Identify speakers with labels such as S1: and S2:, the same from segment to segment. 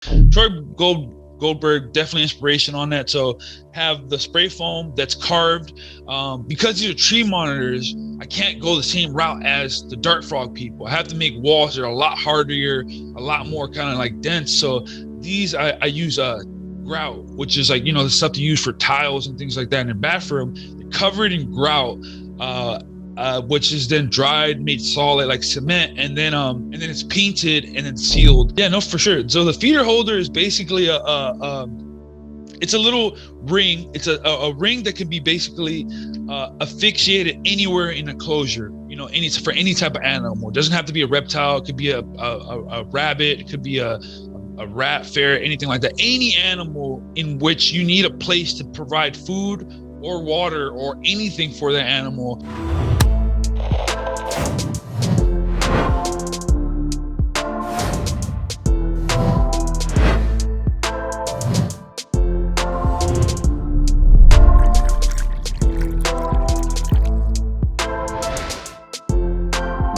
S1: Troy Goldberg, definitely inspiration on that. So have the spray foam that's carved. Because these are tree monitors, I can't go the same route as the dart frog people. I have to make walls that are a lot harder, a lot more kind of like dense. So these I use grout, which is like, the stuff to use for tiles and things like that in the bathroom. Cover it in grout, which is then dried, made solid like cement, and then it's painted and then sealed. Yeah, no, for sure. So the feeder holder is basically it's a little ring. It's a ring that can be basically asphyxiated anywhere in a enclosure. For any type of animal. It doesn't have to be a reptile. It could be a rabbit. It could be a rat, ferret, anything like that. Any animal in which you need a place to provide food or water or anything for the animal.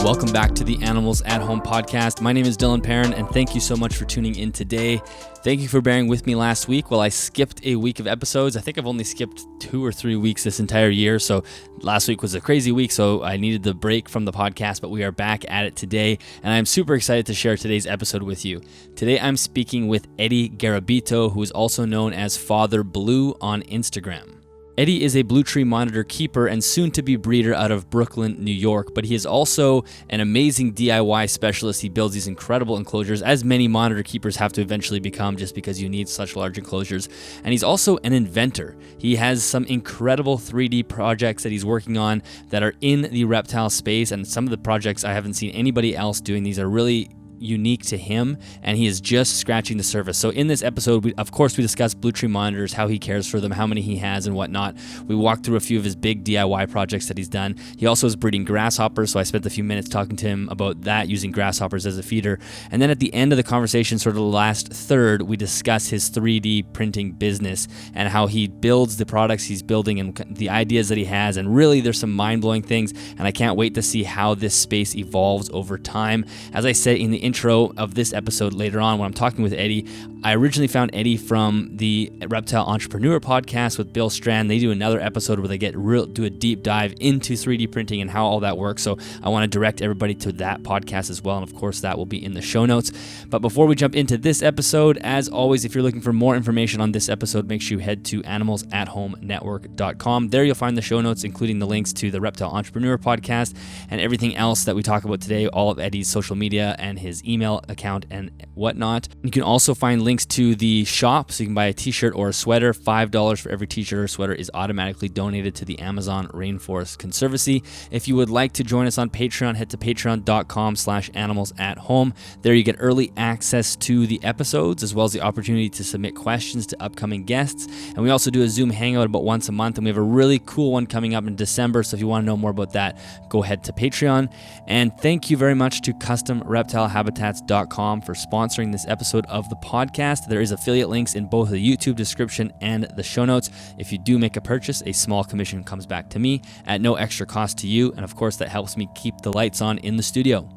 S2: Welcome back to the Animals at Home podcast. My name is Dylan Perrin, and thank you so much for tuning in today. Thank you for bearing with me last week. Well, I skipped a week of episodes. I think I've only skipped 2 or 3 weeks this entire year, so last week was a crazy week, so I needed the break from the podcast, but we are back at it today, and I'm super excited to share today's episode with you. Today, I'm speaking with Eddy Garabito, who is also known as Father Blue on Instagram. Eddy is a blue tree monitor keeper and soon-to-be breeder out of Brooklyn, New York, but he is also an amazing DIY specialist. He builds these incredible enclosures, as many monitor keepers have to eventually become just because you need such large enclosures. And he's also an inventor. He has some incredible 3D projects that he's working on that are in the reptile space, and some of the projects I haven't seen anybody else doing. These are really unique to him, and he is just scratching the surface. So in this episode, we discuss blue tree monitors, how he cares for them, how many he has and whatnot. We walk through a few of his big DIY projects that he's done. He also is breeding grasshoppers, so I spent a few minutes talking to him about that, using grasshoppers as a feeder. And then at the end of the conversation, sort of the last third, we discuss his 3D printing business and how he builds the products he's building and the ideas that he has. And really, there's some mind-blowing things, and I can't wait to see how this space evolves over time. As I said in the intro of this episode later on when I'm talking with Eddy, I originally found Eddy from the Reptile Entrepreneur podcast with Bill Strand. They do another episode where they do a deep dive into 3D printing and how all that works. So I want to direct everybody to that podcast as well. And of course, that will be in the show notes. But before we jump into this episode, as always, if you're looking for more information on this episode, make sure you head to animalsathomenetwork.com. There you'll find the show notes, including the links to the Reptile Entrepreneur podcast and everything else that we talk about today, all of Eddy's social media and his email account and whatnot. You can also find links to the shop, so you can buy a t-shirt or a sweater. $5 for every t-shirt or sweater is automatically donated to the Amazon Rainforest Conservancy. If you would like to join us on Patreon, head to patreon.com/animalsathome. There you get early access to the episodes, as well as the opportunity to submit questions to upcoming guests. And we also do a Zoom hangout about once a month, and we have a really cool one coming up in December. So if you want to know more about that, go ahead to Patreon. And thank you very much to CustomReptileHabitats.com for sponsoring this episode of the podcast. There is affiliate links in both the YouTube description and the show notes. If you do make a purchase, a small commission comes back to me at no extra cost to you. And of course, that helps me keep the lights on in the studio.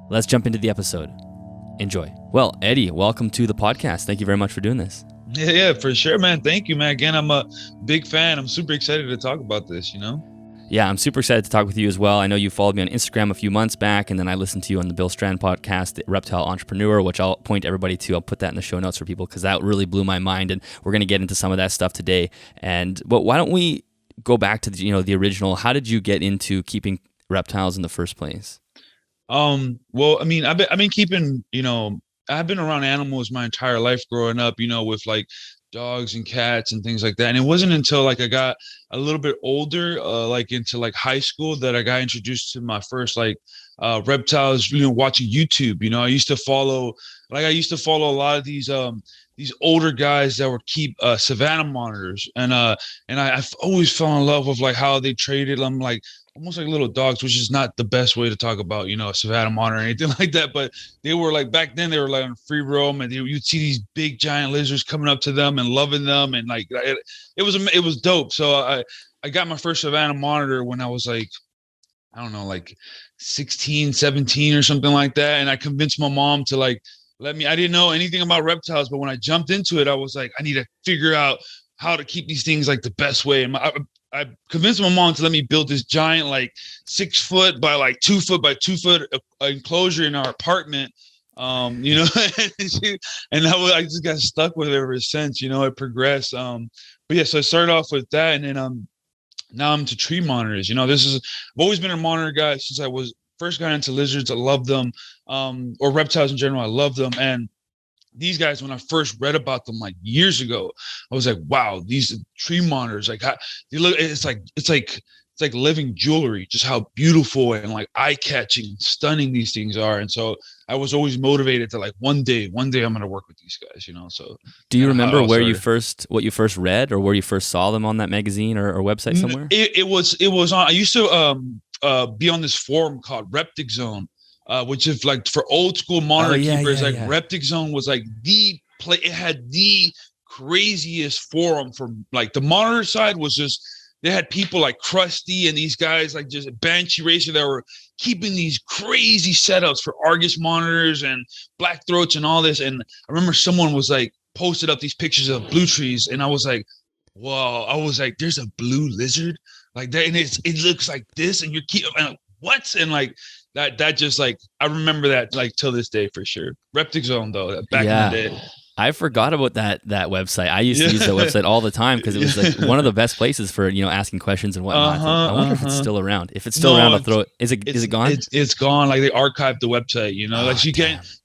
S2: Let's jump into the episode. Enjoy. Well, Eddy, welcome to the podcast. Thank you very much for doing this.
S1: Yeah, for sure, man. Thank you, man. Again, I'm a big fan. I'm super excited to talk about this,
S2: Yeah, I'm super excited to talk with you as well. I know you followed me on Instagram a few months back, and then I listened to you on the Bill Strand podcast, the Reptile Entrepreneur, which I'll point everybody to. I'll put that in the show notes for people because that really blew my mind, and we're going to get into some of that stuff today. But why don't we go back to the original? How did you get into keeping reptiles in the first place?
S1: Well, I mean, I've been keeping, I've been around animals my entire life growing up, with like dogs and cats and things like that. And it wasn't until like I got a little bit older, like into like high school, that I got introduced to my first like reptiles, watching YouTube. I used to follow a lot of these older guys that would keep savannah monitors, and I've always fell in love with like how they traded them, like almost like little dogs, which is not the best way to talk about, a savannah monitor or anything like that. But they were like, back then they were like on free roam, and you'd see these big giant lizards coming up to them and loving them. And like, it was dope. So I got my first savannah monitor when I was like, I don't know, like 16, 17 or something like that. And I convinced my mom to like I didn't know anything about reptiles, but when I jumped into it, I was like, I need to figure out how to keep these things like the best way. And I convinced my mom to let me build this giant, like 6 foot by like 2 foot by 2 foot enclosure in our apartment. You know, I just got stuck with it ever since, you know, it progressed. But yeah, so I started off with that, and then, now I'm to tree monitors. You know, I've always been a monitor guy since I was first got into lizards. I love them, or reptiles in general. I love them. And these guys, when I first read about them like years ago, I was like, wow, these tree monitors, like they look, it's like living jewelry, just how beautiful and like eye-catching, stunning these things are. And so I was always motivated to like one day I'm going to work with these guys, you know. So
S2: do you remember what you first read, or where you first saw them on that magazine or website somewhere?
S1: It was on, I used to be on this forum called Reptic Zone, which is like for old school monitor keepers. Reptic Zone was like the play. It had the craziest forum for like the monitor side was just, they had people like Krusty and these guys like just Banshee Racer that were keeping these crazy setups for Argus monitors and black throats and all this. And I remember someone was like posted up these pictures of blue trees, and I was like, whoa, I was like, there's a blue lizard like that, and it looks like this, and what? And like that just like, I remember that like till this day for sure. Reptic Zone though, back in the day.
S2: I forgot about that website. I used to use that website all the time because it was like one of the best places for, you know, asking questions and whatnot. I wonder if it's still around. If it's still around, I'll throw it. Is it gone?
S1: It's gone. Like they archived the website, you know, like you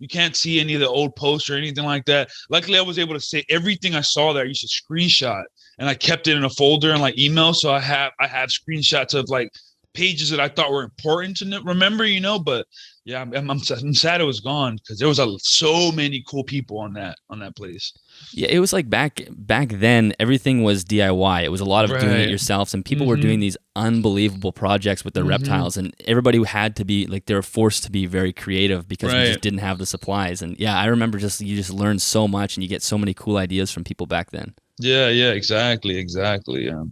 S1: can't see any of the old posts or anything like that. Luckily, I was able to say everything I saw there. I used to screenshot, and I kept it in a folder and like email. So I have screenshots of like pages that I thought were important to remember, you know. But yeah, I'm sad it was gone because there was so many cool people on that place.
S2: Yeah, it was like back then, everything was DIY. It was a lot of doing it yourself, and people were doing these unbelievable projects with their reptiles, and everybody had to be like, they were forced to be very creative because we just didn't have the supplies. And yeah, I remember you just learn so much, and you get so many cool ideas from people back then.
S1: Yeah, exactly. Yeah.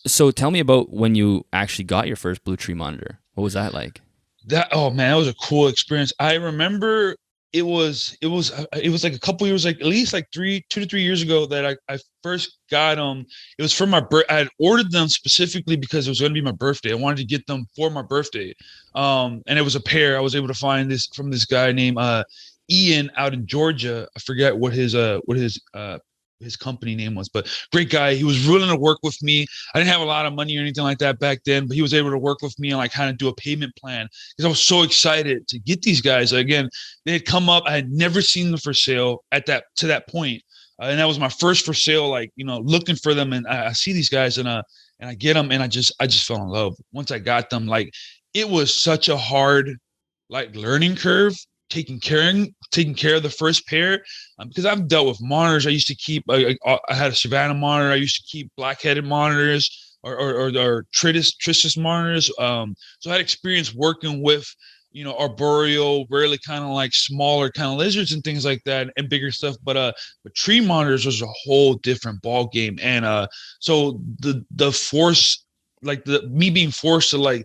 S2: So tell me about when you actually got your first blue tree monitor. What was that like?
S1: That was a cool experience. I remember it was like a couple years, like at least like 2 to 3 years ago that I first got them. It was for my I had ordered them specifically because it was going to be my birthday. I wanted to get them for my birthday. And it was a pair. I was able to find this from this guy named Ian out in Georgia. I forget what his company name was, but great guy. He was willing to work with me. I didn't have a lot of money or anything like that back then, but he was able to work with me and like kind of do a payment plan because I was so excited to get these guys. Again, they had come up. I had never seen them for sale to that point. And that was my first for sale, like, you know, looking for them. And I see these guys and I get them, and I just fell in love. Once I got them, like, it was such a hard, like, learning curve, taking care of the first pair, because I've dealt with monitors. I used to keep, I had a Savannah monitor. I used to keep black-headed monitors or Tristis monitors. So I had experience working with, you know, Arboreal, really kind of like smaller kind of lizards and things like that, and bigger stuff. But tree monitors was a whole different ball game. And so the force, like me being forced to like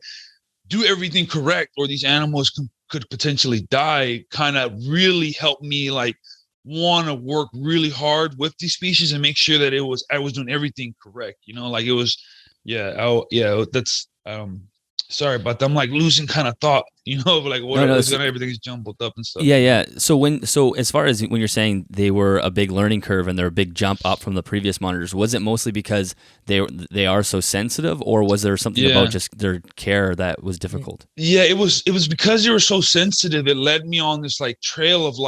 S1: do everything correct, or these animals could potentially die, kind of really helped me like want to work really hard with these species and make sure that I was doing everything correct, you know, like it was, that's sorry about that. I'm like losing kind of thought, you know, like everything's jumbled up and stuff.
S2: Yeah. So as far as when you're saying they were a big learning curve and they're a big jump up from the previous monitors, was it mostly because they are so sensitive, or was there something about just their care that was difficult?
S1: Yeah, it was because they were so sensitive. It led me on this like trail of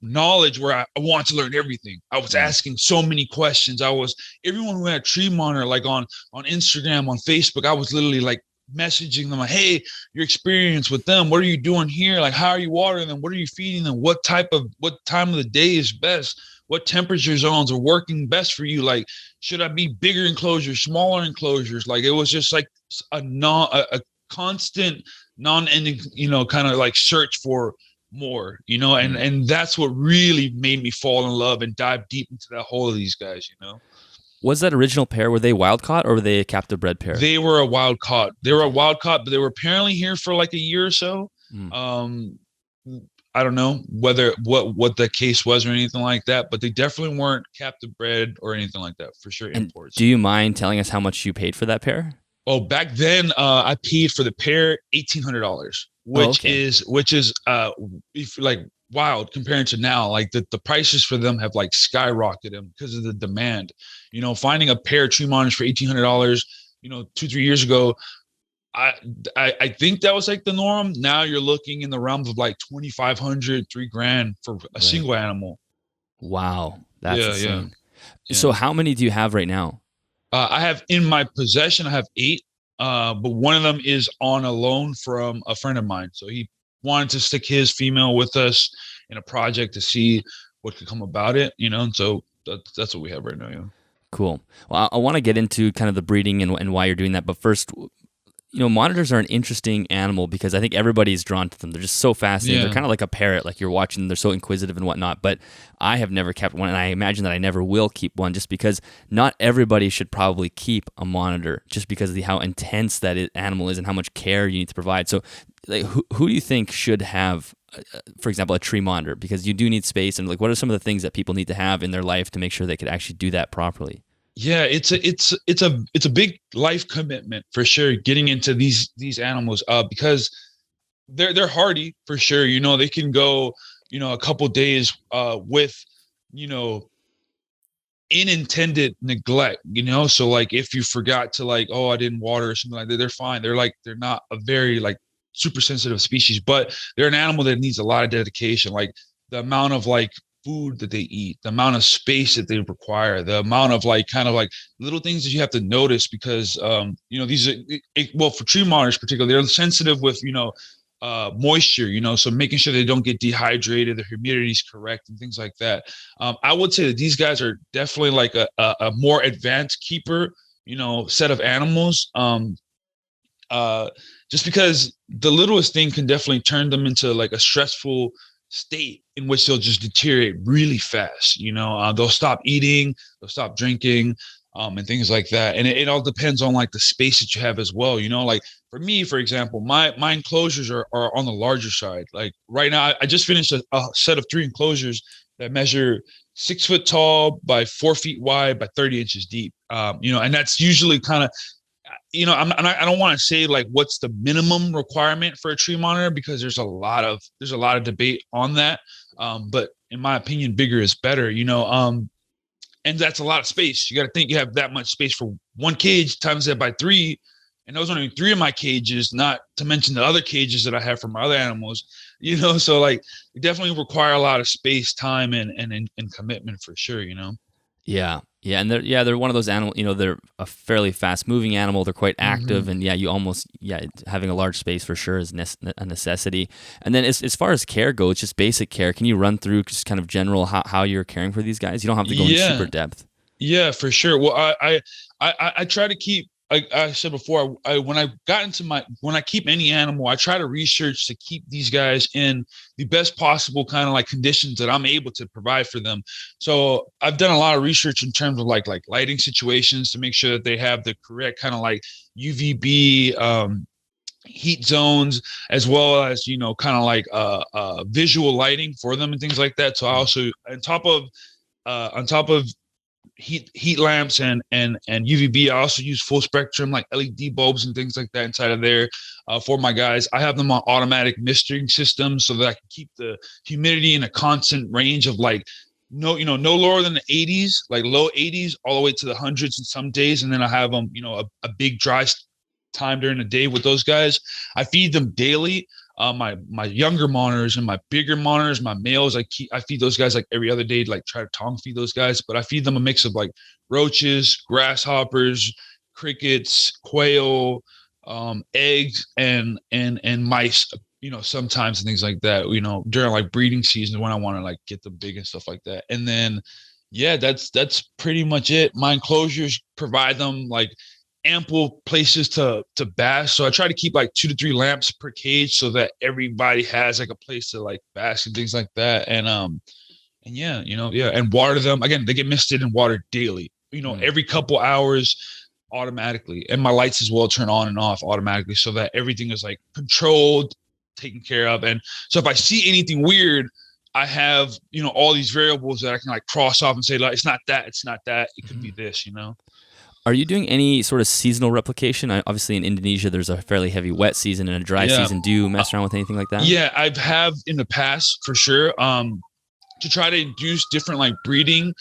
S1: knowledge where I want to learn everything. I was asking so many questions. Everyone who had a tree monitor, like on Instagram, on Facebook, I was literally like messaging them like, hey, your experience with them, what are you doing here? Like, how are you watering them? What are you feeding them? What time of the day is best? What temperature zones are working best for you? Like, should I be bigger enclosures, smaller enclosures? Like, it was just like a constant non-ending, you know, kind of like search for more, you know, and that's what really made me fall in love and dive deep into that whole of these guys, you know.
S2: Was that original pair, were they wild caught or were they a captive bred pair?
S1: They were a wild caught. But they were apparently here for like a year or so. I don't know what the case was or anything like that, but they definitely weren't captive bred or anything like that. For sure,
S2: And
S1: imports.
S2: do you mind telling us how much you paid for that pair?
S1: Oh, back then, I paid for the pair $1,800,
S2: Oh,
S1: which
S2: okay.
S1: is if like wild comparing to now. Like the prices for them have like skyrocketed because of the demand. Finding a pair of tree monitors for $1,800, 2-3 years ago, I, I think that was like the norm. Now you're looking in the realms of like 2,500, $3,000 for a
S2: Right.
S1: single animal.
S2: Wow, that's
S1: Yeah, yeah,
S2: insane. So
S1: yeah.
S2: how many do you have right now?
S1: I have in my possession, I have 8, but one of them is on a loan from a friend of mine. So he wanted to stick his female with us in a project to see what could come about it, And so that's what we have right now. Yeah.
S2: Cool. Well, I want to get into kind of the breeding and why you're doing that. But first, monitors are an interesting animal because I think everybody's drawn to them. They're just so fascinating. They're
S1: Yeah.
S2: kind of like a parrot, like you're watching. They're so inquisitive and whatnot. But I have never kept one, and I imagine that I never will keep one, just because not everybody should probably keep a monitor, just because of how intense that animal is and how much care you need to provide. So, like, who do you think should have, for example, a tree monitor? Because you do need space, and like, what are some of the things that people need to have in their life to make sure they could actually do that properly?
S1: Yeah, it's a big life commitment for sure getting into these animals because they're hardy for sure. They can go, a couple days with, you know, unintended neglect, so like if you forgot to like, oh, I didn't water or something like that, they're fine. They're not a very like super sensitive species, but they're an animal that needs a lot of dedication. Like the amount of like food that they eat, the amount of space that they require, the amount of like kind of like little things that you have to notice because these are well, for tree monitors particularly, they're sensitive with moisture, so making sure they don't get dehydrated, the humidity is correct and things like that. I would say that these guys are definitely like a more advanced keeper, set of animals. Just because the littlest thing can definitely turn them into like a stressful state in which they'll just deteriorate really fast. They'll stop eating, they'll stop drinking, and things like that. And it all depends on like the space that you have as well. Like for me, for example, my enclosures are on the larger side. Like right now, I just finished a set of 3 enclosures that measure 6 foot tall by 4 feet wide by 30 inches deep. And that's usually kind of, I don't want to say like what's the minimum requirement for a tree monitor because there's a lot of debate on that. But in my opinion, bigger is better. And that's a lot of space. You got to think you have that much space for one cage times that by 3. And those are only 3 of my cages, not to mention the other cages that I have for my other animals, so like they definitely require a lot of space, time, and commitment for sure,
S2: Yeah, yeah, and they're one of those animals. They're a fairly fast-moving animal. They're quite active,
S1: Mm-hmm.
S2: and having a large space for sure is a necessity. And then as far as care goes, just basic care. Can you run through just kind of general how you're caring for these guys? You don't have to go in
S1: Yeah.
S2: super depth.
S1: Yeah, for sure. Well, I try to keep, like I said before, when I keep any animal, I try to research to keep these guys in the best possible kind of like conditions that I'm able to provide for them. So I've done a lot of research in terms of like lighting situations to make sure that they have the correct kind of like UVB, heat zones, as well as kind of like visual lighting for them and things like that. So I also on top of heat lamps and UVB. I also use full spectrum like LED bulbs and things like that inside of there for my guys. I have them on automatic misting systems so that I can keep the humidity in a constant range of like no lower than the 80s, like low 80s, all the way to the hundreds in some days. And then I have them, a big dry time during the day with those guys. I feed them daily. My younger monitors and my bigger monitors, my males, I feed those guys like every other day, like try to tongue feed those guys. But I feed them a mix of like roaches, grasshoppers, crickets, quail, eggs, and mice. Sometimes and things like that. During like breeding season when I want to like get them big and stuff like that. And then, yeah, that's pretty much it. My enclosures provide them like ample places to bask. So I try to keep like 2 to 3 lamps per cage so that everybody has like a place to like bask and things like that. And yeah, and water them. Again, they get misted and watered daily, every couple hours automatically. And my lights as well turn on and off automatically so that everything is like controlled taken care of. And so if I see anything weird, I have, all these variables that I can like cross off and say, like, it's not that, it could be this,
S2: Are you doing any sort of seasonal replication? Obviously, in Indonesia, there's a fairly heavy wet season and a dry season. Do you mess around with anything like that?
S1: Yeah, I have in the past for sure. To try to induce different like breeding,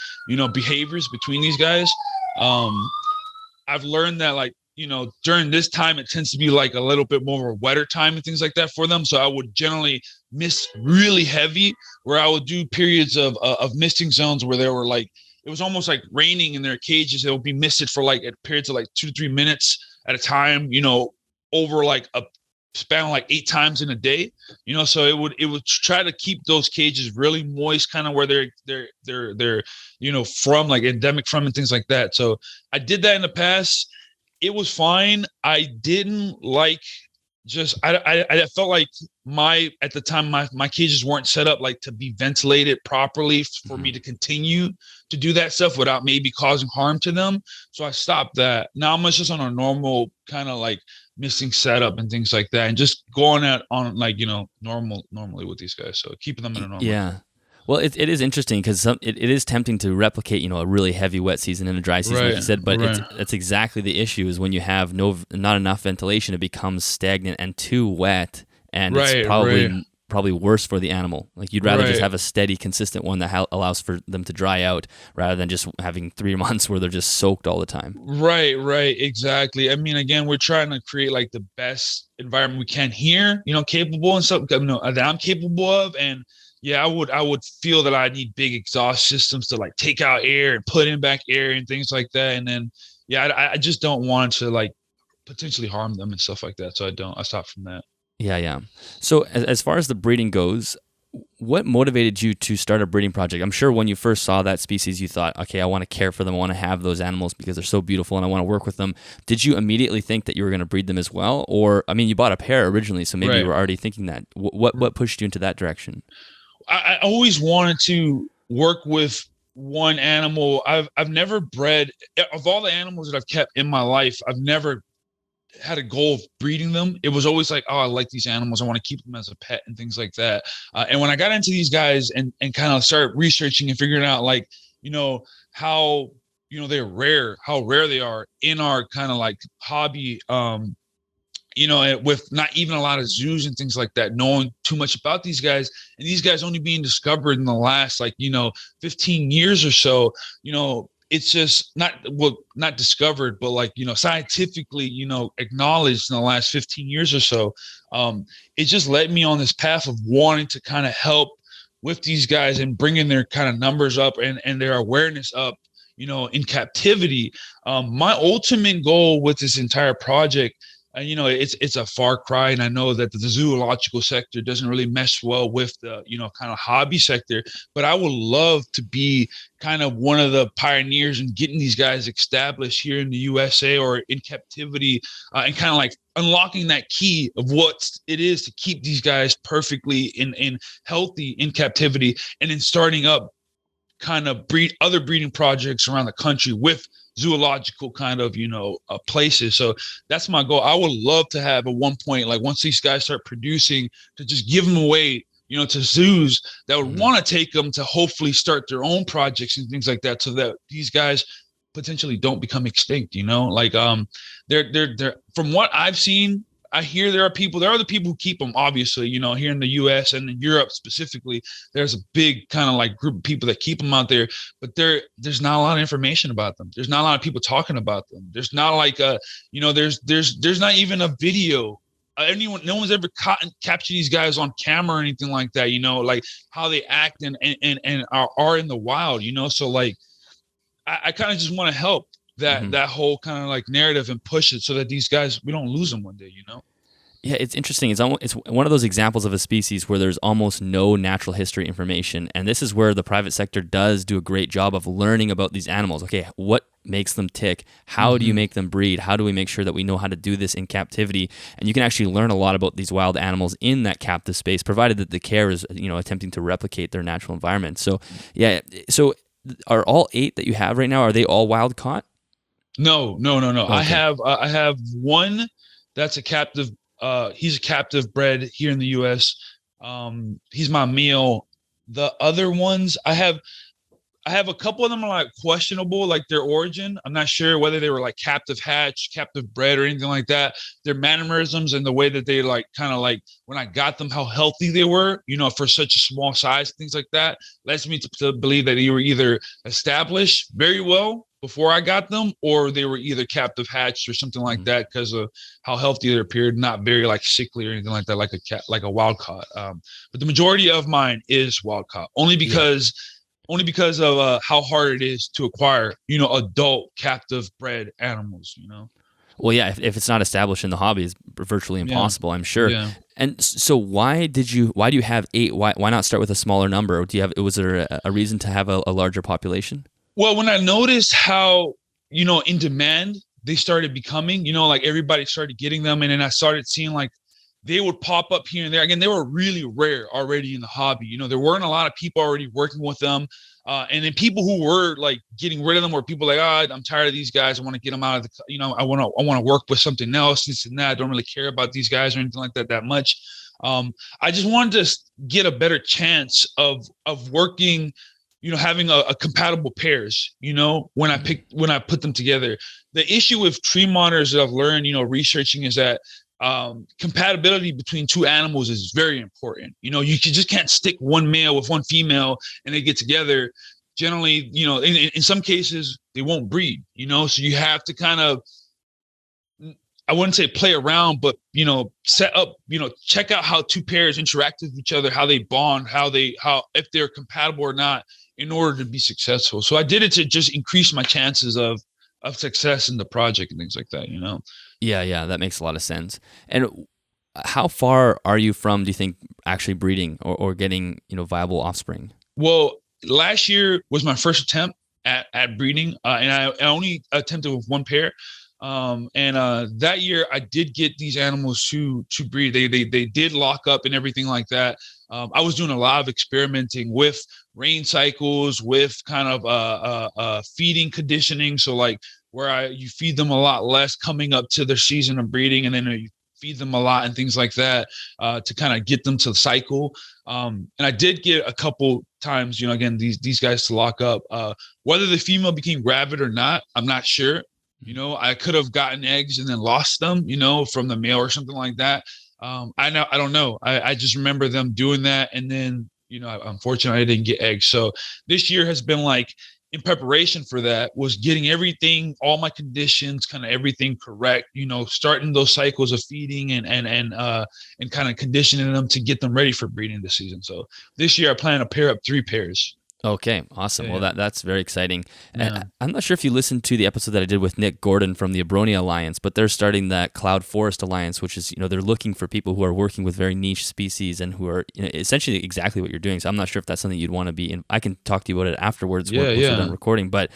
S1: behaviors between these guys. I've learned that like, during this time, it tends to be like a little bit more of a wetter time and things like that for them. So I would generally mist really heavy, where I would do periods of misting zones where there were like, it was almost like raining in their cages. It would be misted for like at periods of like 2 to 3 minutes at a time, over like a span of like 8 times in a day, so it would try to keep those cages really moist, kind of where they're from, like endemic from and things like that. So I did that in the past. It was fine. I didn't like I felt like at the time my cages weren't set up like to be ventilated properly for me to continue to do that stuff without maybe causing harm to them. So I stopped that. Now I'm just on a normal kind of like missing setup and things like that, and just going on like, normally with these guys. So keeping them in a normal.
S2: Yeah. Well, it is interesting because it is tempting to replicate, a really heavy wet season and a dry season, like you said. But that's exactly the issue, is when you have not enough ventilation, it becomes stagnant and too wet, and it's probably worse for the animal. Like you'd rather just have a steady, consistent one that allows for them to dry out, rather than just having 3 months where they're just soaked all the time.
S1: Right, exactly. I mean, again, we're trying to create like the best environment we can here, capable and stuff that I'm capable of. And yeah, I would feel that I need big exhaust systems to like take out air and put in back air and things like that. And then, I just don't want to like potentially harm them and stuff like that. So I stopped from that.
S2: Yeah. So as far as the breeding goes, what motivated you to start a breeding project? I'm sure when you first saw that species, you thought, okay, I want to care for them. I want to have those animals because they're so beautiful and I want to work with them. Did you immediately think that you were going to breed them as well? Or, I mean, you bought a pair originally, so maybe you were already thinking that. What pushed you into that direction?
S1: I always wanted to work with one animal. I've never bred, of all the animals that I've kept in my life, I've never had a goal of breeding them. It was always like, oh, I like these animals, I want to keep them as a pet and things like that. And when I got into these guys and kind of started researching and figuring out like, how, they're rare, how rare they are in our kind of like hobby, with not even a lot of zoos and things like that, knowing too much about these guys, and these guys only being discovered in the last like 15 years or so, it's just not discovered, but like scientifically acknowledged in the last 15 years or so. It just led me on this path of wanting to kind of help with these guys and bringing their kind of numbers up and their awareness up, in captivity. My ultimate goal with this entire project, and it's a far cry, and I know that the zoological sector doesn't really mesh well with the kind of hobby sector, but I would love to be kind of one of the pioneers in getting these guys established here in the USA or in captivity, and kind of like unlocking that key of what it is to keep these guys perfectly in healthy in captivity, and then starting up kind of other breeding projects around the country with zoological kind of places. So that's my goal. I would love to have at one point, like once these guys start producing, to just give them away to zoos that would want to take them to hopefully start their own projects and things like that, so that these guys potentially don't become extinct. Like they're from what I've seen, I hear there are other people who keep them, obviously, here in the US and in Europe specifically, there's a big kind of like group of people that keep them out there, but there's not a lot of information about them. There's not a lot of people talking about them. There's not like there's not even a video. No one's ever captured these guys on camera or anything like that, like how they act and are in the wild, So like, I kind of just want to help that whole kind of like narrative and push it so that these guys, we don't lose them one day,
S2: Yeah, it's interesting. It's one of those examples of a species where there's almost no natural history information, and this is where the private sector does do a great job of learning about these animals. Okay, what makes them tick? How do you make them breed? How do we make sure that we know how to do this in captivity? And you can actually learn a lot about these wild animals in that captive space, provided that the care is attempting to replicate their natural environment. So yeah, so are all 8 that you have right now, are they all wild caught?
S1: No. Okay. I have one that's a captive He's a captive bred here in the US. He's my male. The other ones I have a couple of them are like questionable, like their origin. I'm not sure whether they were like captive hatch, captive bred, or anything like that. Their mannerisms and the way that they like kind of like when I got them, how healthy they were, for such a small size, things like that, led me to believe that they were either established very well before I got them, or they were either captive hatched or something like that because of how healthy they appeared, not very like sickly or anything like that, like a cat, like a wild caught. But the majority of mine is wild caught, only because. Yeah. Only because of how hard it is to acquire, adult captive bred animals,
S2: Well, yeah, if it's not established in the hobby, it's virtually impossible, I'm sure. Yeah. And so why do you have 8? Why not start with a smaller number? Was there a reason to have a larger population?
S1: Well, when I noticed how, in demand they started becoming, like everybody started getting them. And then I started seeing like they would pop up here and there. Again, they were really rare already in the hobby. There weren't a lot of people already working with them. And then people who were like getting rid of them were people like, I'm tired of these guys. I want to get them out of the, I want to work with something else, this and that. I don't really care about these guys or anything like that much. I just wanted to get a better chance of working, having a compatible pairs, when I put them together. The issue with tree monitors that I've learned, researching is that compatibility between two animals is very important. You just can't stick one male with one female and they get together. Generally, in some cases they won't breed, so you have to kind of, I wouldn't say play around, but, set up, check out how two pairs interact with each other, how they bond, if they're compatible or not in order to be successful. So I did it to just increase my chances of success in the project and things like that,
S2: Yeah, that makes a lot of sense. And how far are you from, do you think, actually breeding or getting, viable offspring?
S1: Well, last year was my first attempt at breeding, and I only attempted with one pair. That year I did get these animals to breed. They did lock up and everything like that. I was doing a lot of experimenting with rain cycles, with kind of feeding conditioning. So like where you feed them a lot less coming up to their season of breeding, and then you feed them a lot and things like that to kind of get them to the cycle. And I did get a couple times, again, these guys to lock up. Whether the female became gravid or not, I'm not sure. I could have gotten eggs and then lost them, from the male or something like that. I don't know. I just remember them doing that. And then, unfortunately I didn't get eggs. So this year has been like, in preparation for that, was getting everything, all my conditions, kind of everything correct, starting those cycles of feeding and kind of conditioning them to get them ready for breeding this season. So this year I plan to pair up 3 pairs.
S2: Okay, awesome. Yeah. Well, that's very exciting.
S1: Yeah.
S2: I'm not sure if you listened to the episode that I did with Nick Gordon from the Arboreal Alliance, but they're starting that Cloud Forest Alliance, which is, they're looking for people who are working with very niche species and who are essentially exactly what you're doing. So I'm not sure if that's something you'd want to be in. I can talk to you about it afterwards once we're done recording. But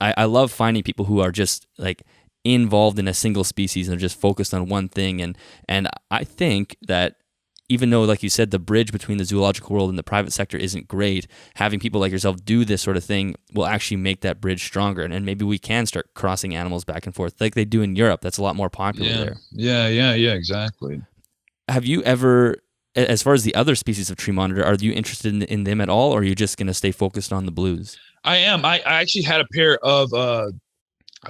S2: I love finding people who are just like involved in a single species and are just focused on one thing. And I think that even though, like you said, the bridge between the zoological world and the private sector isn't great, having people like yourself do this sort of thing will actually make that bridge stronger. And maybe we can start crossing animals back and forth like they do in Europe. That's a lot more popular there.
S1: Yeah, exactly.
S2: Have you ever, as far as the other species of tree monitor, are you interested in them at all, or are you just going to stay focused on the blues?
S1: I am. I actually had a pair of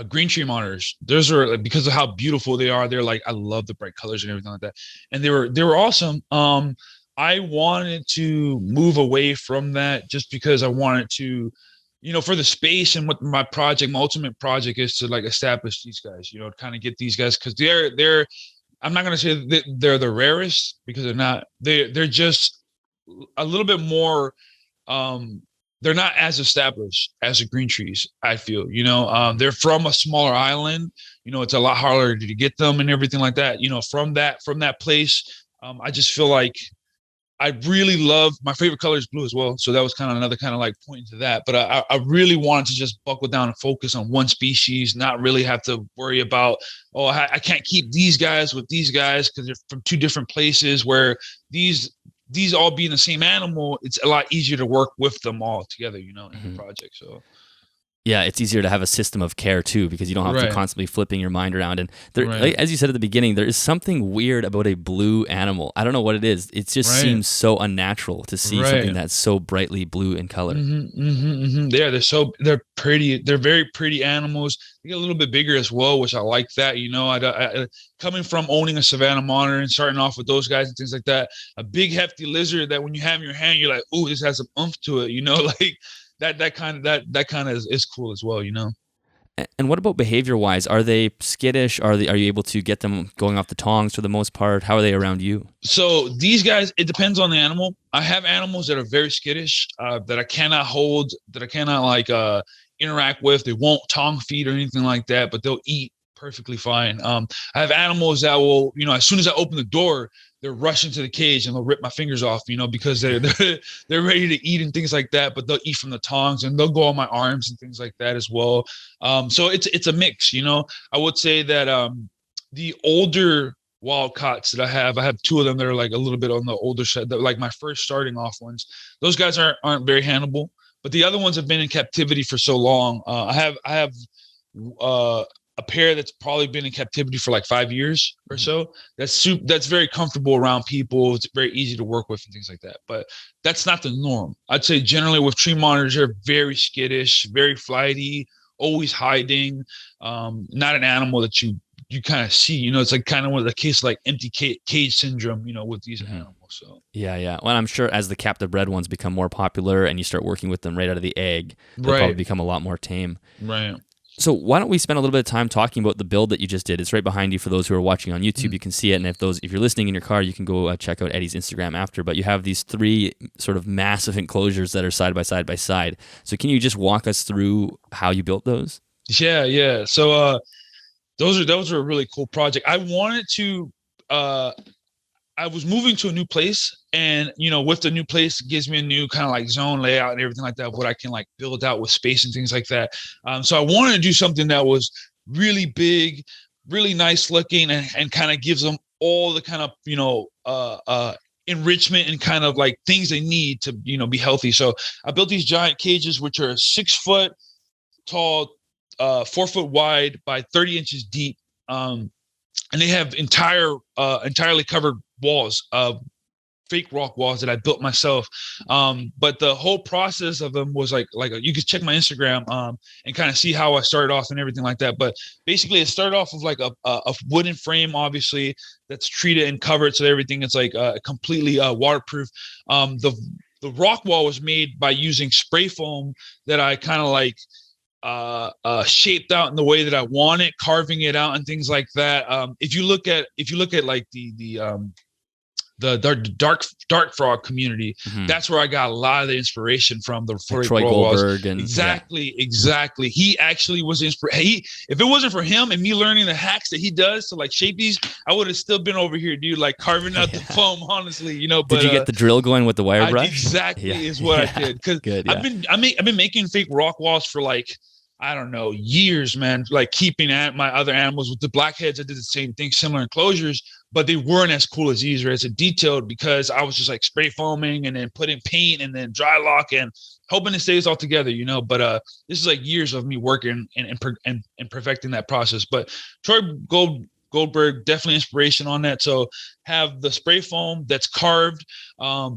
S1: green tree monitors. Those are, because of how beautiful they are, they're like, I love the bright colors and everything like that, and they were awesome. I wanted to move away from that just because I wanted to, for the space, and what my ultimate project is to like establish these guys, kind of get these guys, because they're I'm not going to say that they're the rarest, because they're not. They're just a little bit more they're not as established as the green trees, I feel. They're from a smaller island. It's a lot harder to get them and everything like that. From that place, I just feel like I really love, my favorite color is blue as well. So that was kind of another kind of like pointing to that. But I really wanted to just buckle down and focus on one species, not really have to worry about, I can't keep these guys with these guys because they're from 2 different places, where these all being the same animal, it's a lot easier to work with them all together, in the project. So
S2: Yeah, it's easier to have a system of care too, because you don't have to constantly flipping your mind around. And there, like, as you said at the beginning, there is something weird about a blue animal. I don't know what it is. It just seems so unnatural to see something that's so brightly blue in color.
S1: Yeah, they're pretty. They're very pretty animals. They get a little bit bigger as well, which I like that. You know, I coming from owning a Savannah monitor and starting off with those guys and things like that, a big hefty lizard that when you have in your hand, you're like, ooh, this has some oomph to it. You know, like. That kind of is cool as well, you know.
S2: And what about behavior-wise? Are they skittish? Are you able to get them going off the tongs for the most part? How are they around you?
S1: So these guys, it depends on the animal. I have animals that are very skittish, that I cannot hold, that I cannot interact with. They won't tongue feed or anything like that, but they'll eat perfectly fine. I have animals that will, you know, as soon as I open the door, they're rushing to the cage and they'll rip my fingers off, you know, because they're ready to eat and things like that. But they'll eat from the tongs and they'll go on my arms and things like that as well. So it's a mix, you know. I would say that the older wild caughts that I have two of them that are like a little bit on the older side, like my first starting off ones. Those guys aren't very handleable, but the other ones have been in captivity for so long. I have a pair that's probably been in captivity for like 5 years or so. That's very comfortable around people. It's very easy to work with and things like that. But that's not the norm. I'd say generally with tree monitors, they're very skittish, very flighty, always hiding. Not an animal that you kind of see. You know, it's like kind of one of the cases like empty cage syndrome, you know, with these animals. So
S2: yeah. Well, I'm sure as the captive bred ones become more popular and you start working with them right out of the egg, they'll probably become a lot more tame.
S1: Right.
S2: So why don't we spend a little bit of time talking about the build that you just did? It's right behind you for those who are watching on YouTube. You can see it, and if you're listening in your car, you can go check out Eddy's Instagram after. But you have these 3 sort of massive enclosures that are side by side by side. So can you just walk us through how you built those?
S1: Yeah. So those are a really cool project. I wanted to. I was moving to a new place, and you know, with the new place, it gives me a new kind of like zone layout and everything like that, what I can like build out with space and things like that. So I wanted to do something that was really big, really nice looking, and kind of gives them all the kind of, you know, enrichment and kind of like things they need to, you know, be healthy. So I built these giant cages, which are 6 foot tall, 4 foot wide by 30 inches deep. And they have entirely covered walls, fake rock walls that I built myself. But the whole process of them was like you could check my Instagram and kind of see how I started off and everything like that. But basically it started off with like a wooden frame, obviously, that's treated and covered. So everything is like completely waterproof. The rock wall was made by using spray foam that I kind of like shaped out in the way that I want it, carving it out and things like that. If you look at like the dark frog community, that's where I got a lot of the inspiration from. The
S2: Troy Goldberg and
S1: exactly. He actually was inspiration. If it wasn't for him and me learning the hacks that he does to like shape these, I would have still been over here, dude, like carving out the foam. Honestly, you know. But
S2: did you get the drill going with the wire brush?
S1: Exactly is what I did, because I've been making fake rock walls for like, I don't know, years, man. Like keeping at my other animals with the blackheads, I did the same thing, similar enclosures, but they weren't as cool as these or as detailed, because I was just like spray foaming and then putting paint and then dry lock and hoping it stays all together, you know. But this is like years of me working and perfecting that process. But Troy Goldberg, definitely inspiration on that. So have the spray foam that's carved,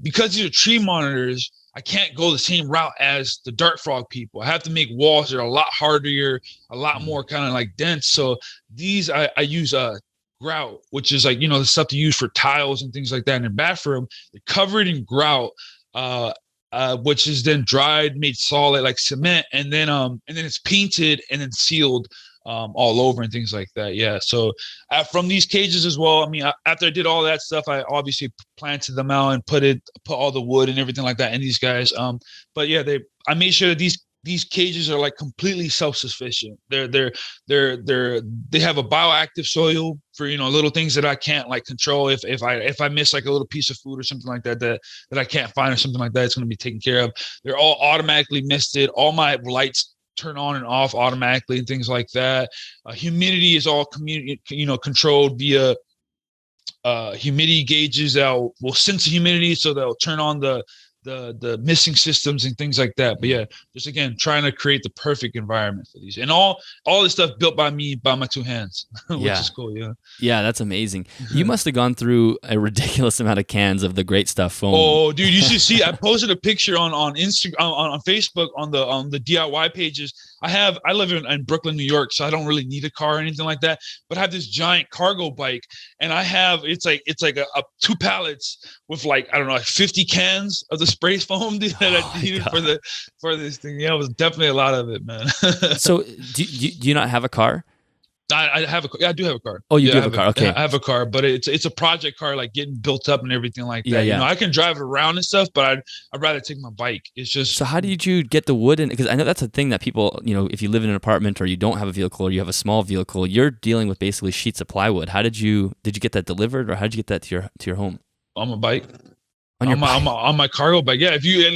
S1: because these are tree monitors. I can't go the same route as the dart frog people. I have to make walls that are a lot harder, a lot more kind of like dense. So these I use grout, which is like, you know, the stuff to use for tiles and things like that in the bathroom. They're covered in grout, which is then dried, made solid like cement, and then it's painted and then sealed all over and things like that. Yeah. So from these cages as well, I mean, after I did all that stuff, I obviously planted them out and put all the wood and everything like that in these guys. But yeah, I made sure that these cages are like completely self-sufficient. They have a bioactive soil for, you know, little things that I can't like control. If I miss like a little piece of food or something like that I can't find or something like that, it's going to be taken care of. They're all automatically misted. All my lights turn on and off automatically and things like that. Humidity is all controlled via humidity gauges that will sense the humidity, so they'll turn on the the missing systems and things like that. But yeah, just again trying to create the perfect environment for these, and all this stuff built by me, by my two hands, which is cool.
S2: Yeah, that's amazing. You must have gone through a ridiculous amount of cans of the Great Stuff foam.
S1: Oh, dude, you should see. I posted a picture on Instagram, on Facebook, on the DIY pages. I live in Brooklyn, New York, so I don't really need a car or anything like that. But I have this giant cargo bike, and it's like a 2 pallets with like, I don't know, like 50 cans of the spray foam that I needed for this thing. Yeah, it was definitely a lot of it, man.
S2: So do you not have a car?
S1: I have a car. Yeah, I do have a car.
S2: Oh, you do have a car. Okay.
S1: I have a car, but it's a project car, like getting built up and everything like that.
S2: Yeah.
S1: You know, I can drive it around and stuff, but I'd rather take my bike. It's just.
S2: So how did you get the wood in? Because I know that's a thing that people, you know, if you live in an apartment or you don't have a vehicle or you have a small vehicle, you're dealing with basically sheets of plywood. How did you get that delivered, or how did you get that to your home?
S1: On my bike.
S2: On
S1: my cargo bike. Yeah, if you,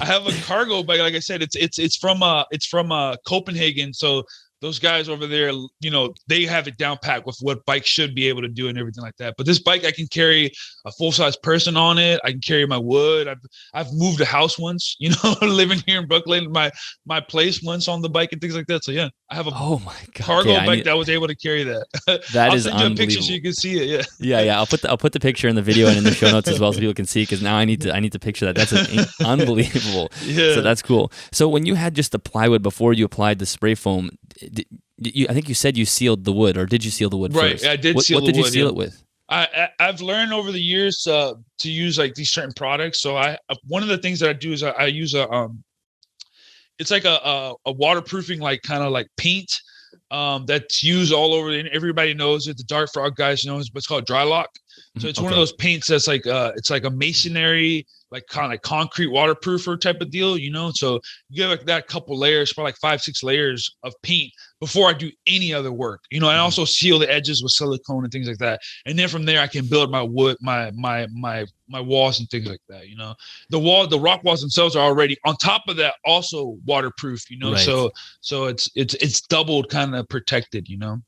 S1: I have a cargo bike. Like I said, it's from Copenhagen. So those guys over there, you know, they have it down pat with what bikes should be able to do and everything like that. But this bike, I can carry a full-size person on it. I can carry my wood. I've moved a house once, you know, living here in Brooklyn, my place once on the bike and things like that. So yeah, I have a cargo bike that was able to carry that.
S2: That
S1: I'll
S2: is
S1: send you a
S2: unbelievable.
S1: picture so you can see it. Yeah.
S2: Yeah. I'll put the picture in the video and in the show notes as well so people can see, because now I need to picture that. That's unbelievable.
S1: Yeah.
S2: So that's cool. So when you had just the plywood before you applied the spray foam, I think you said you sealed the wood, or did you seal the wood first?
S1: Right, I did seal the wood.
S2: What did you seal it with?
S1: I've learned over the years to use like these certain products. So one of the things that I do is I use it's like a waterproofing, like kind of like paint that's used all over, and everybody knows it. The Dart Frog guys know it, but it's called Dry Lock. So it's one of those paints that's like it's like a masonry, like kind of like concrete waterproofer type of deal, you know. So you get like that couple layers, probably like 5-6 layers of paint before I do any other work, you know. And I also seal the edges with silicone and things like that. And then from there I can build my wood, my walls and things like that, you know. The rock walls themselves are already on top of that also waterproof, you know. Right. So it's doubled kind of protected, you know.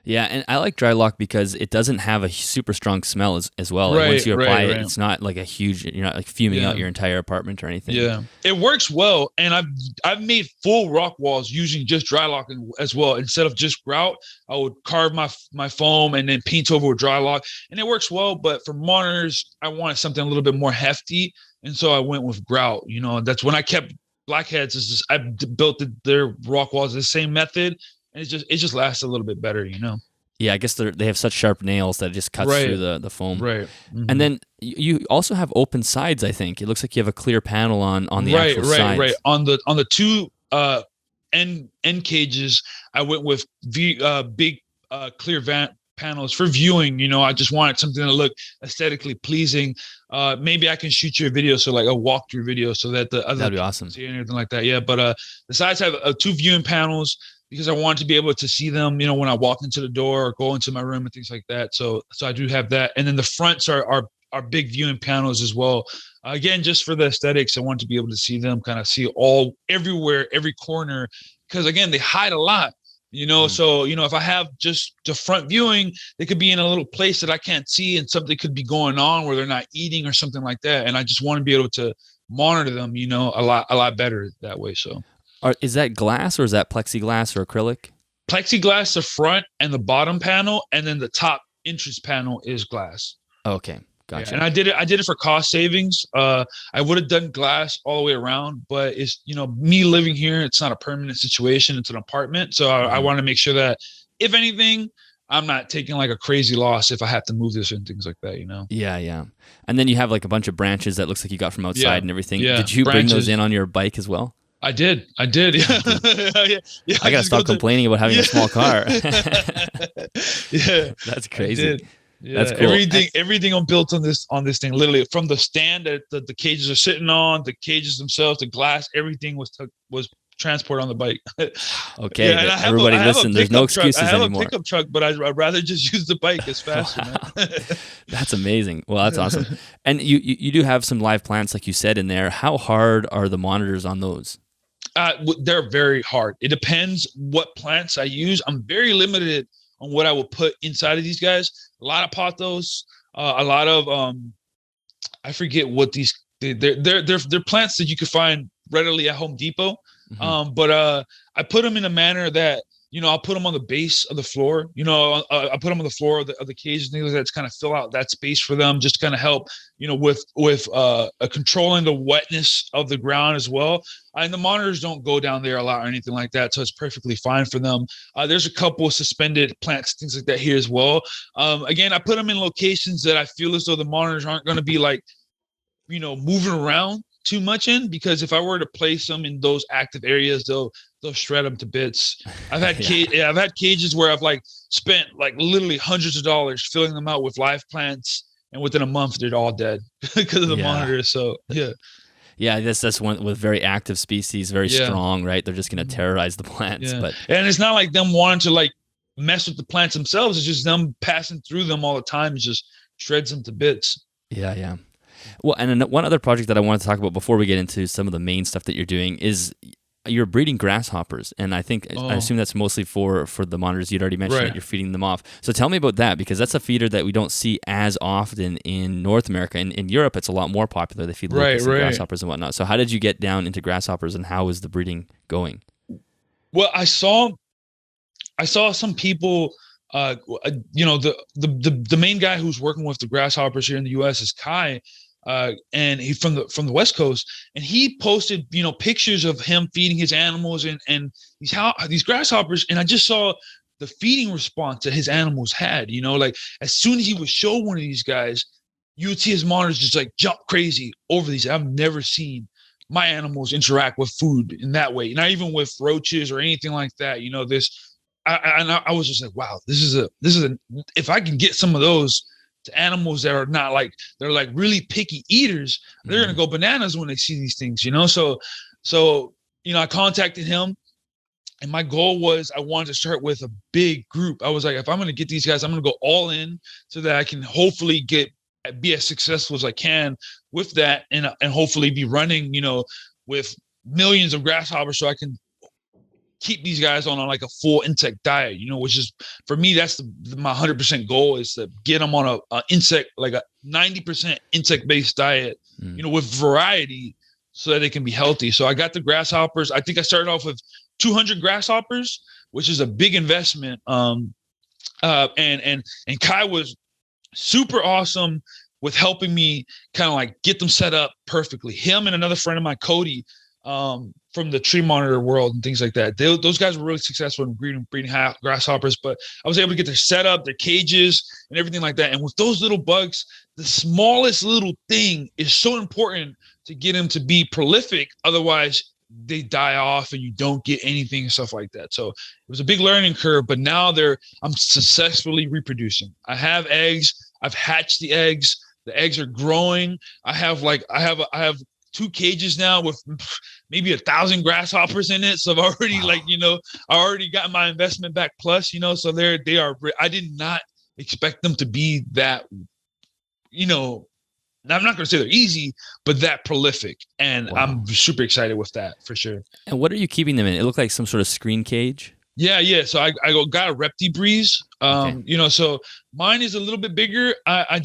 S2: Yeah, and I like Dry Lock because it doesn't have a super strong smell as well. Like once you apply it, it's not like a huge, you're not like fuming out your entire apartment or anything.
S1: Yeah, it works well, and I've made full rock walls using just Dry Lock as well. Instead of just grout, I would carve my foam and then paint over with Dry Lock, and it works well. But for monitors, I wanted something a little bit more hefty, and so I went with grout. You know, that's when I kept Blackheads. I built their rock walls the same method. And it just lasts a little bit better, you know.
S2: Yeah, I guess they have such sharp nails that it just cuts through the foam.
S1: Right. Mm-hmm.
S2: And then you also have open sides, I think. It looks like you have a clear panel on the actual sides.
S1: Right. On the two end cages, I went with big clear panels for viewing. You know, I just wanted something to look aesthetically pleasing. Maybe I can shoot you a video, so like a walkthrough video, so that the other
S2: that'd be awesome.
S1: See anything like that. Yeah, but the sides have 2 viewing panels, because I wanted to be able to see them, you know, when I walk into the door or go into my room and things like that. So I do have that. And then the fronts are big viewing panels as well. Again, just for the aesthetics, I want to be able to see them, kind of see everywhere, every corner, because again, they hide a lot, you know. So, you know, if I have just the front viewing, they could be in a little place that I can't see, and something could be going on where they're not eating or something like that. And I just want to be able to monitor them, you know, a lot better that way. So.
S2: Is that glass, or is that plexiglass or acrylic?
S1: Plexiglass, the front and the bottom panel, and then the top entrance panel is glass.
S2: Okay, gotcha.
S1: Yeah, and I did it for cost savings. I would have done glass all the way around, but it's, you know, me living here, it's not a permanent situation. It's an apartment. So I want to make sure that if anything, I'm not taking like a crazy loss if I have to move this and things like that, you know?
S2: Yeah. And then you have like a bunch of branches that looks like you got from outside and everything.
S1: Yeah,
S2: did you bring those in on your bike as well?
S1: I did. Yeah.
S2: I gotta stop complaining about having a small car.
S1: Yeah,
S2: that's crazy.
S1: Yeah, that's cool. Everything I'm built on this thing. Literally, from the stand that the cages are sitting on, the cages themselves, the glass, everything was transported on the bike.
S2: Okay, everybody listen. There's no excuses anymore.
S1: I have a pickup truck, but I'd rather just use the bike. It's faster. Man.
S2: That's amazing. Well, that's awesome. And you do have some live plants, like you said, in there. How hard are the monitors on those?
S1: They're very hard. It depends what plants I use. I'm very limited on what I will put inside of these guys. A lot of pothos, a lot of I forget what they're plants that you could find readily at Home Depot. But I put them in a manner that, I'll put them on the base of the floor. I put them on the floor of the cage and things like that to kind of fill out that space for them, just kind of help, with controlling the wetness of the ground as well. And the monitors don't go down there a lot or anything like that, so it's perfectly fine for them. There's a couple of suspended plants, things like that here as well. Again, I put them in locations that I feel as though the monitors aren't going to be like, moving around too much in, because if I were to place them in those active areas, they'll shred them to bits. I've had I've had cages where I've like spent like literally hundreds of dollars filling them out with live plants, and within a month they're all dead because of the monitors. So
S2: yeah, I guess that's one with very active species, very strong, right? They're just going to terrorize the plants. But
S1: and it's not like them wanting to like mess with the plants themselves. It's just them passing through them all the time. It just shreds them to bits.
S2: Yeah. Well, and one other project that I wanted to talk about before we get into some of the main stuff that you're doing is you're breeding grasshoppers, and I assume that's mostly for the monitors. You'd already mentioned that you're feeding them off. So tell me about that, because that's a feeder that we don't see as often in North America. In Europe, it's a lot more popular. They feed locusts and grasshoppers and whatnot. So how did you get down into grasshoppers, and how is the breeding going?
S1: Well, I saw some people. The main guy who's working with the grasshoppers here in the U.S. is Kai. And he from the West Coast, and he posted, pictures of him feeding his animals and these grasshoppers. And I just saw the feeding response that his animals had, like as soon as he would show one of these guys, you would see his monitors just like jump crazy over these. I've never seen my animals interact with food in that way, not even with roaches or anything like that. I was just like, wow, this is a if I can get some of those to animals that are not like, they're like really picky eaters, they're gonna go bananas when they see these things, so I contacted him, and my goal was I wanted to start with a big group. I was like, if I'm gonna get these guys, I'm gonna go all in so that I can hopefully be as successful as I can with that, and hopefully be running with millions of grasshoppers, so I can keep these guys on like a full insect diet, which is, for me, that's my 100% goal, is to get them on a insect, like a 90% insect-based diet, with variety, so that they can be healthy. So I got the grasshoppers. I think I started off with 200 grasshoppers, which is a big investment. And Kai was super awesome with helping me kind of like get them set up perfectly. Him and another friend of mine, Cody, from the tree monitor world and things like that. Those guys were really successful in breeding grasshoppers, but I was able to get their setup, their cages, and everything like that. And with those little bugs, the smallest little thing is so important to get them to be prolific. Otherwise, they die off and you don't get anything and stuff like that. So it was a big learning curve, but now I'm successfully reproducing. I have eggs. I've hatched the eggs. The eggs are growing. I have 2 cages now with maybe 1,000 grasshoppers in it. So I've already I already got my investment back plus, so they are, I did not expect them to be that, I'm not going to say they're easy, but that prolific. And I'm super excited with that for sure.
S2: And what are you keeping them in? It looked like some sort of screen cage.
S1: Yeah. So I got a Reptile breeze. So mine is a little bit bigger. I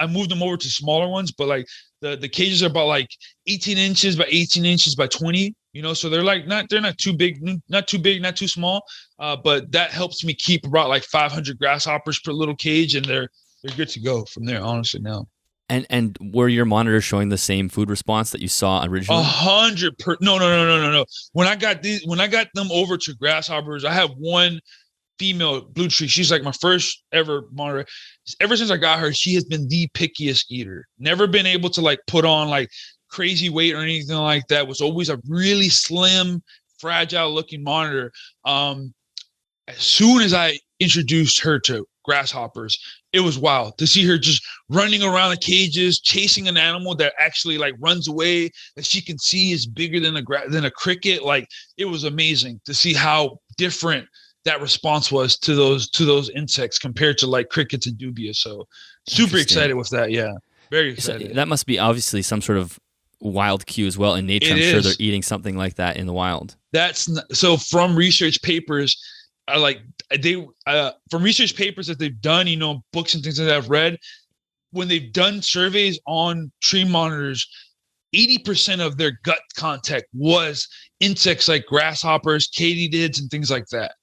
S1: moved them over to smaller ones, but like the cages are about like 18 inches by 18 inches by 20. So they're like they're not too big, not too small. But that helps me keep about like 500 grasshoppers per little cage, and they're good to go from there. Honestly, now.
S2: And were your monitors showing the same food response that you saw originally?
S1: 100%. No. When I got them over to grasshoppers, I have one female blue tree. She's like my first ever monitor. Ever since I got her, she has been the pickiest eater. Never been able to like put on like crazy weight or anything like that. Was always a really slim, fragile looking monitor. As soon as I introduced her to grasshoppers, it was wild to see her just running around the cages, chasing an animal that actually like runs away, that she can see is bigger than a cricket. Like, it was amazing to see how different that response was to those insects compared to like crickets and dubia. So super excited with that. Yeah, very excited.
S2: So that must be obviously some sort of wild cue as well in nature. I'm sure they're eating something like that in the wild. So from research papers, from research papers that they've done, books and things that I've read,
S1: when they've done surveys on tree monitors, 80% of their gut contact was insects like grasshoppers, katydids, and things like that.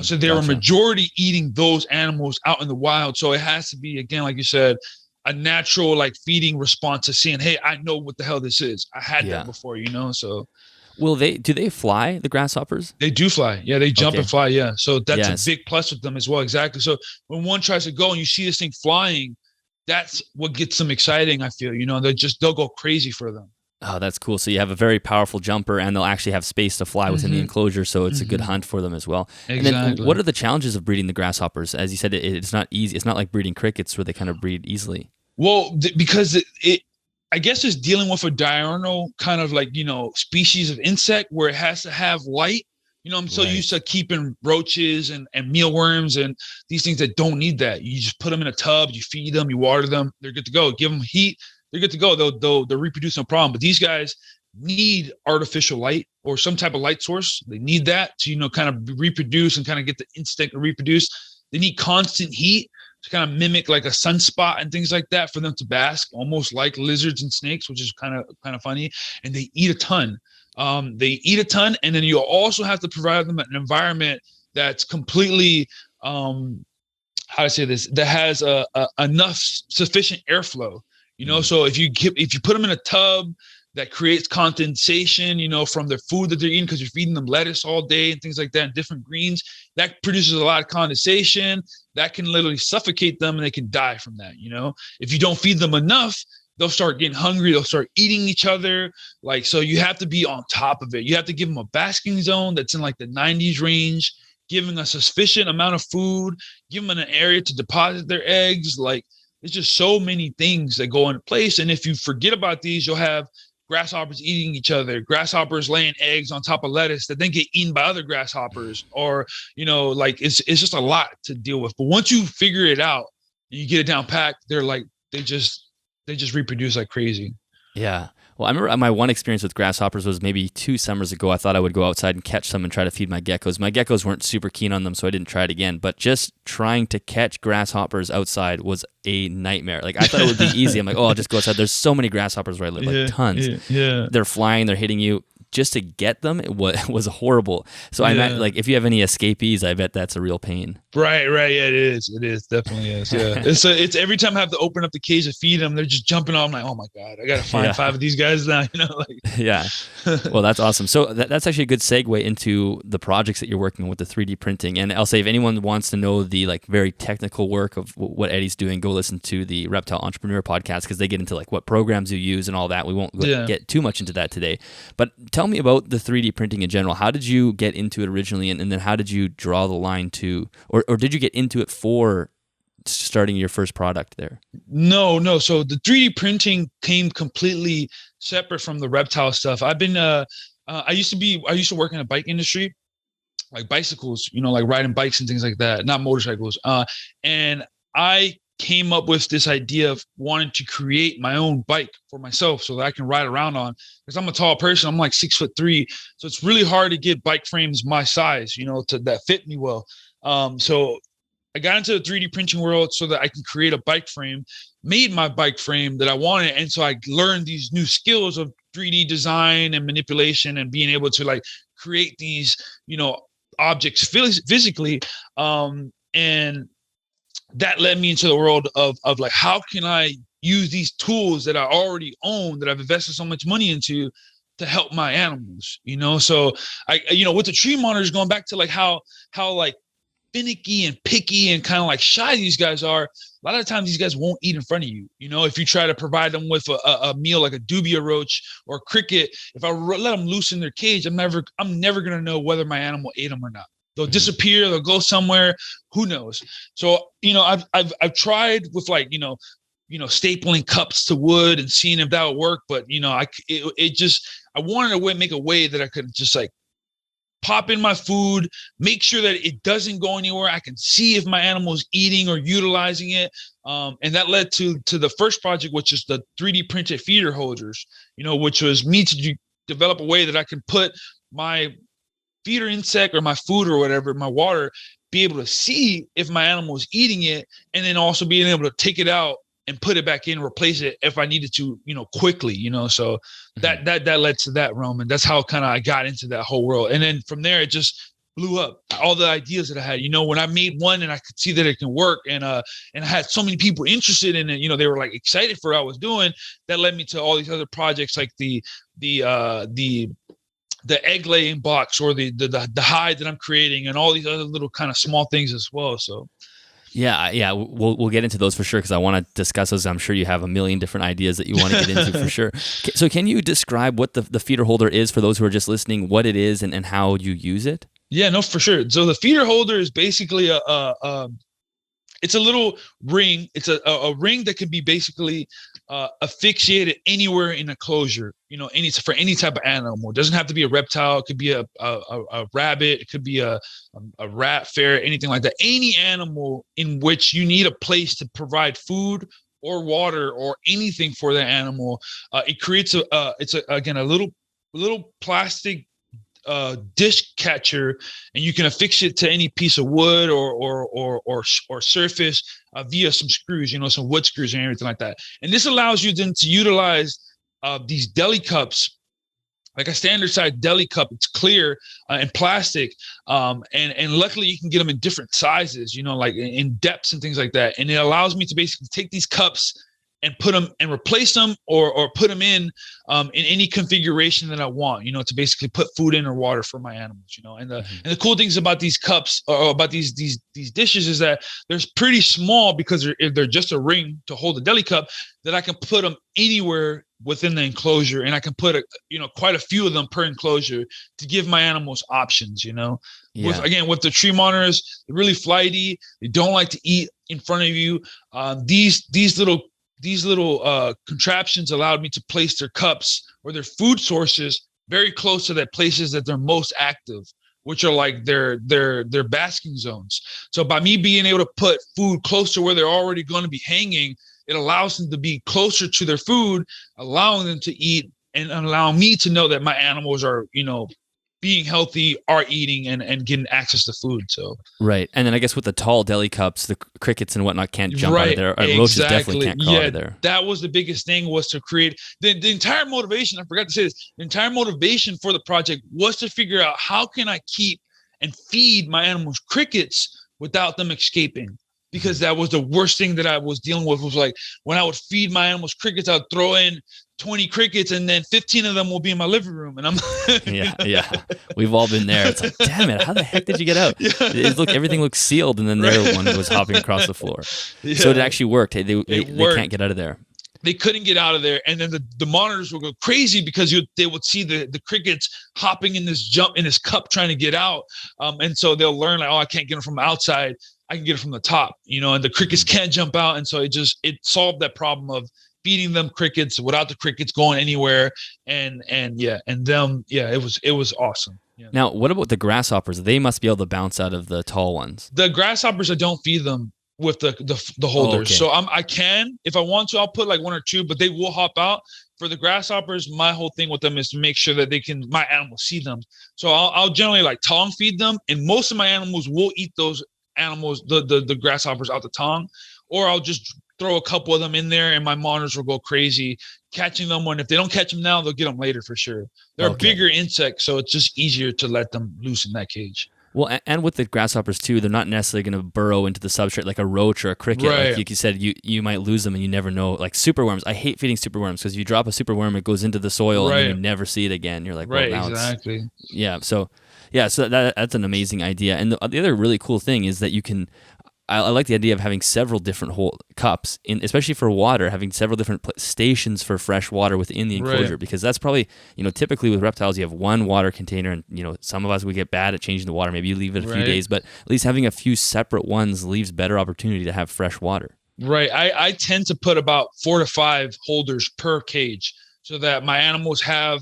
S1: So they were majority eating those animals out in the wild. So it has to be, again, like you said, a natural like feeding response to seeing, hey, I know what the hell this is. I had that before, so.
S2: Do they fly, the grasshoppers?
S1: They do fly. Yeah, they jump and fly. Yeah. So that's
S2: Yes.
S1: a big plus with them as well. Exactly. So when one tries to go and you see this thing flying, that's what gets them exciting, I feel. They'll go crazy for them.
S2: Oh, that's cool. So you have a very powerful jumper, and they'll actually have space to fly within the enclosure, so it's a good hunt for them as well.
S1: Exactly.
S2: And then what are the challenges of breeding the grasshoppers? As you said, it's not easy. It's not like breeding crickets where they kind of breed easily.
S1: Well, because I guess it's dealing with a diurnal kind of like, species of insect where it has to have light. I'm so used to keeping roaches and mealworms and these things that don't need that. You just put them in a tub, you feed them, you water them, they're good to go. Give them heat, they're good to go. They'll reproduce no problem. But these guys need artificial light or some type of light source. They need that to, kind of reproduce and kind of get the instinct to reproduce. They need constant heat to kind of mimic like a sunspot and things like that for them to bask, almost like lizards and snakes, which is kind of funny. And they eat a ton. And then you also have to provide them an environment that's completely, how to say this, that has enough sufficient airflow. So if you put them in a tub that creates condensation, from their food that they're eating, because you're feeding them lettuce all day and things like that, and different greens, that produces a lot of condensation that can literally suffocate them and they can die from that. If you don't feed them enough, they'll start getting hungry. They'll start eating each other. So you have to be on top of it. You have to give them a basking zone that's in like the 90s range, giving a sufficient amount of food, give them an area to deposit their eggs. It's just so many things that go into place. And if you forget about these, you'll have grasshoppers eating each other, grasshoppers laying eggs on top of lettuce that then get eaten by other grasshoppers, or, it's just a lot to deal with. But once you figure it out and you get it down packed, they just reproduce like crazy.
S2: Yeah. Well, I remember my one experience with grasshoppers was maybe 2 summers ago. I thought I would go outside and catch some and try to feed my geckos. My geckos weren't super keen on them, so I didn't try it again. But just trying to catch grasshoppers outside was a nightmare. I thought it would be easy. I'm like, I'll just go outside. There's so many grasshoppers where I live, tons.
S1: Yeah.
S2: They're flying, they're hitting you. Just to get them, it was horrible. So I meant, if you have any escapees, I bet that's a real pain.
S1: Right. Yeah, it is. Definitely is. Yeah. it's every time I have to open up the cage to feed them, they're just jumping on. I'm like, oh my God, I got to find 5 of these guys now,
S2: Yeah. Well, that's awesome. So that's actually a good segue into the projects that you're working on with the 3D printing. And I'll say, if anyone wants to know the very technical work of what Eddy's doing, go listen to the Reptile Entrepreneur podcast, because they get into what programs you use and all that. We won't get too much into that today. But tell me about the 3D printing in general. How did you get into it originally, and then how did you draw the line to, or did you get into it for starting your first product there?
S1: No. So the 3D printing came completely separate from the reptile stuff. I've been, I used to work in the bike industry, like bicycles, like riding bikes and things like that, not motorcycles. And I came up with this idea of wanting to create my own bike for myself so that I can ride around on, because I'm a tall person. I'm like 6'3". So it's really hard to get bike frames my size, that fit me well. So I got into the 3D printing world so that I can create a bike frame, made my bike frame that I wanted. And so I learned these new skills of 3D design and manipulation and being able to create these, objects physically. And that led me into the world of how can I use these tools that I already own, that I've invested so much money into, to help my animals, So I, with the tree monitors, going back to how finicky and picky and kind of shy these guys are, a lot of times these guys won't eat in front of you. If you try to provide them with a meal like a dubia roach or cricket, if I let them loose in their cage, I'm never going to know whether my animal ate them or not. They'll disappear. They'll go somewhere. Who knows? So, I've tried with stapling cups to wood and seeing if that would work. But, I wanted to make a way that I could just pop in my food, make sure that it doesn't go anywhere. I can see if my animal is eating or utilizing it. And that led to the first project, which is the 3D printed feeder holders, which was me to develop a way that I can put my feeder insect or my food or whatever, my water, be able to see if my animal is eating it, and then also being able to take it out and put it back in, replace it if I needed to, quickly, so that led to that realm. And that's how kind of I got into that whole world. And then from there, it just blew up. All the ideas that I had, when I made one and I could see that it can work, and I had so many people interested in it, they were like excited for what I was doing. That led me to all these other projects, like the egg laying box, or the hide that I'm creating, and all these other little kind of small things as well. So
S2: yeah, we'll get into those for sure, because I want to discuss those. I'm sure you have a million different ideas that you want to get into for sure. So can you describe what the feeder holder is for those who are just listening, what it is and how you use it?
S1: Yeah, no, for sure. So the feeder holder is basically it's a little ring. It's a ring that can be basically asphyxiated anywhere in a closure, for any type of animal. It doesn't have to be a reptile. It could be a rabbit. It could be a rat, ferret, anything like that. Any animal in which you need a place to provide food or water or anything for the animal. It creates a little plastic dish catcher, and you can affix it to any piece of wood or surface via some screws, some wood screws and everything like that. And this allows you then to utilize these deli cups, like a standard size deli cup. It's clear and plastic, and luckily you can get them in different sizes, like in depths and things like that. And it allows me to basically take these cups and put them and replace them, or put them in any configuration that I want, to basically put food in or water for my animals, And the cool things about these cups, or about these dishes, is that they're pretty small, because they're just a ring to hold a deli cup, that I can put them anywhere within the enclosure, and I can put quite a few of them per enclosure to give my animals options. Yeah. With the tree monitors, they're really flighty. They don't like to eat in front of you. These little contraptions allowed me to place their cups or their food sources very close to the places that they're most active, which are like their basking zones. So by me being able to put food close to where they're already going to be hanging, it allows them to be closer to their food, allowing them to eat, and allowing me to know that my animals are, being healthy, are eating and getting access to food. So
S2: right. And then I guess with the tall deli cups, the crickets and whatnot can't jump out of there. Roaches definitely can't crawl out of there.
S1: That was the biggest thing, was to create the entire motivation. I forgot to say this. The entire motivation for the project was to figure out, how can I keep and feed my animals crickets without them escaping? Because that was the worst thing that I was dealing with, was like, when I would feed my animals crickets, I'd throw in 20 crickets, and then 15 of them will be in my living room. And I'm
S2: yeah. We've all been there. It's like, damn it, how the heck did you get out? Everything looks sealed, and then their one was hopping across the floor. Yeah. So it actually worked. They can't get out of there.
S1: They couldn't get out of there, and then the monitors would go crazy, because they would see the crickets hopping in this cup trying to get out, and so they'll learn, like, oh, I can't get them from outside, I can get it from the top, and the crickets can't jump out. And so it solved that problem of feeding them crickets without the crickets going anywhere. And it was awesome. Yeah.
S2: Now, what about the grasshoppers? They must be able to bounce out of the tall ones.
S1: The grasshoppers, I don't feed them with the holders. Oh, okay. So I can, if I want to, I'll put like one or two, but they will hop out. For the grasshoppers, my whole thing with them is to make sure that my animals see them. So I'll generally like tongue feed them, and most of my animals will eat those animals, the grasshoppers, out the tongue, or I'll just throw a couple of them in there, and my monitors will go crazy catching them. When if they don't catch them now, they'll get them later for sure. They're a bigger insect, so it's just easier to let them loose in that cage.
S2: Well, and with the grasshoppers too, they're not necessarily going to burrow into the substrate like a roach or a cricket.
S1: Right.
S2: Like you said, you might lose them and you never know. Like superworms, I hate feeding superworms, because if you drop a superworm, it goes into the soil and then you never see it again. You're like, well, now
S1: exactly.
S2: So that's an amazing idea. And the other really cool thing is that you can. I like the idea of having several different cups, especially for water, having several different stations for fresh water within the enclosure, because that's probably, typically with reptiles, you have one water container, and, some of us, we get bad at changing the water. Maybe you leave it a few days, but at least having a few separate ones leaves better opportunity to have fresh water.
S1: Right. I tend to put about 4 to 5 holders per cage, so that my animals have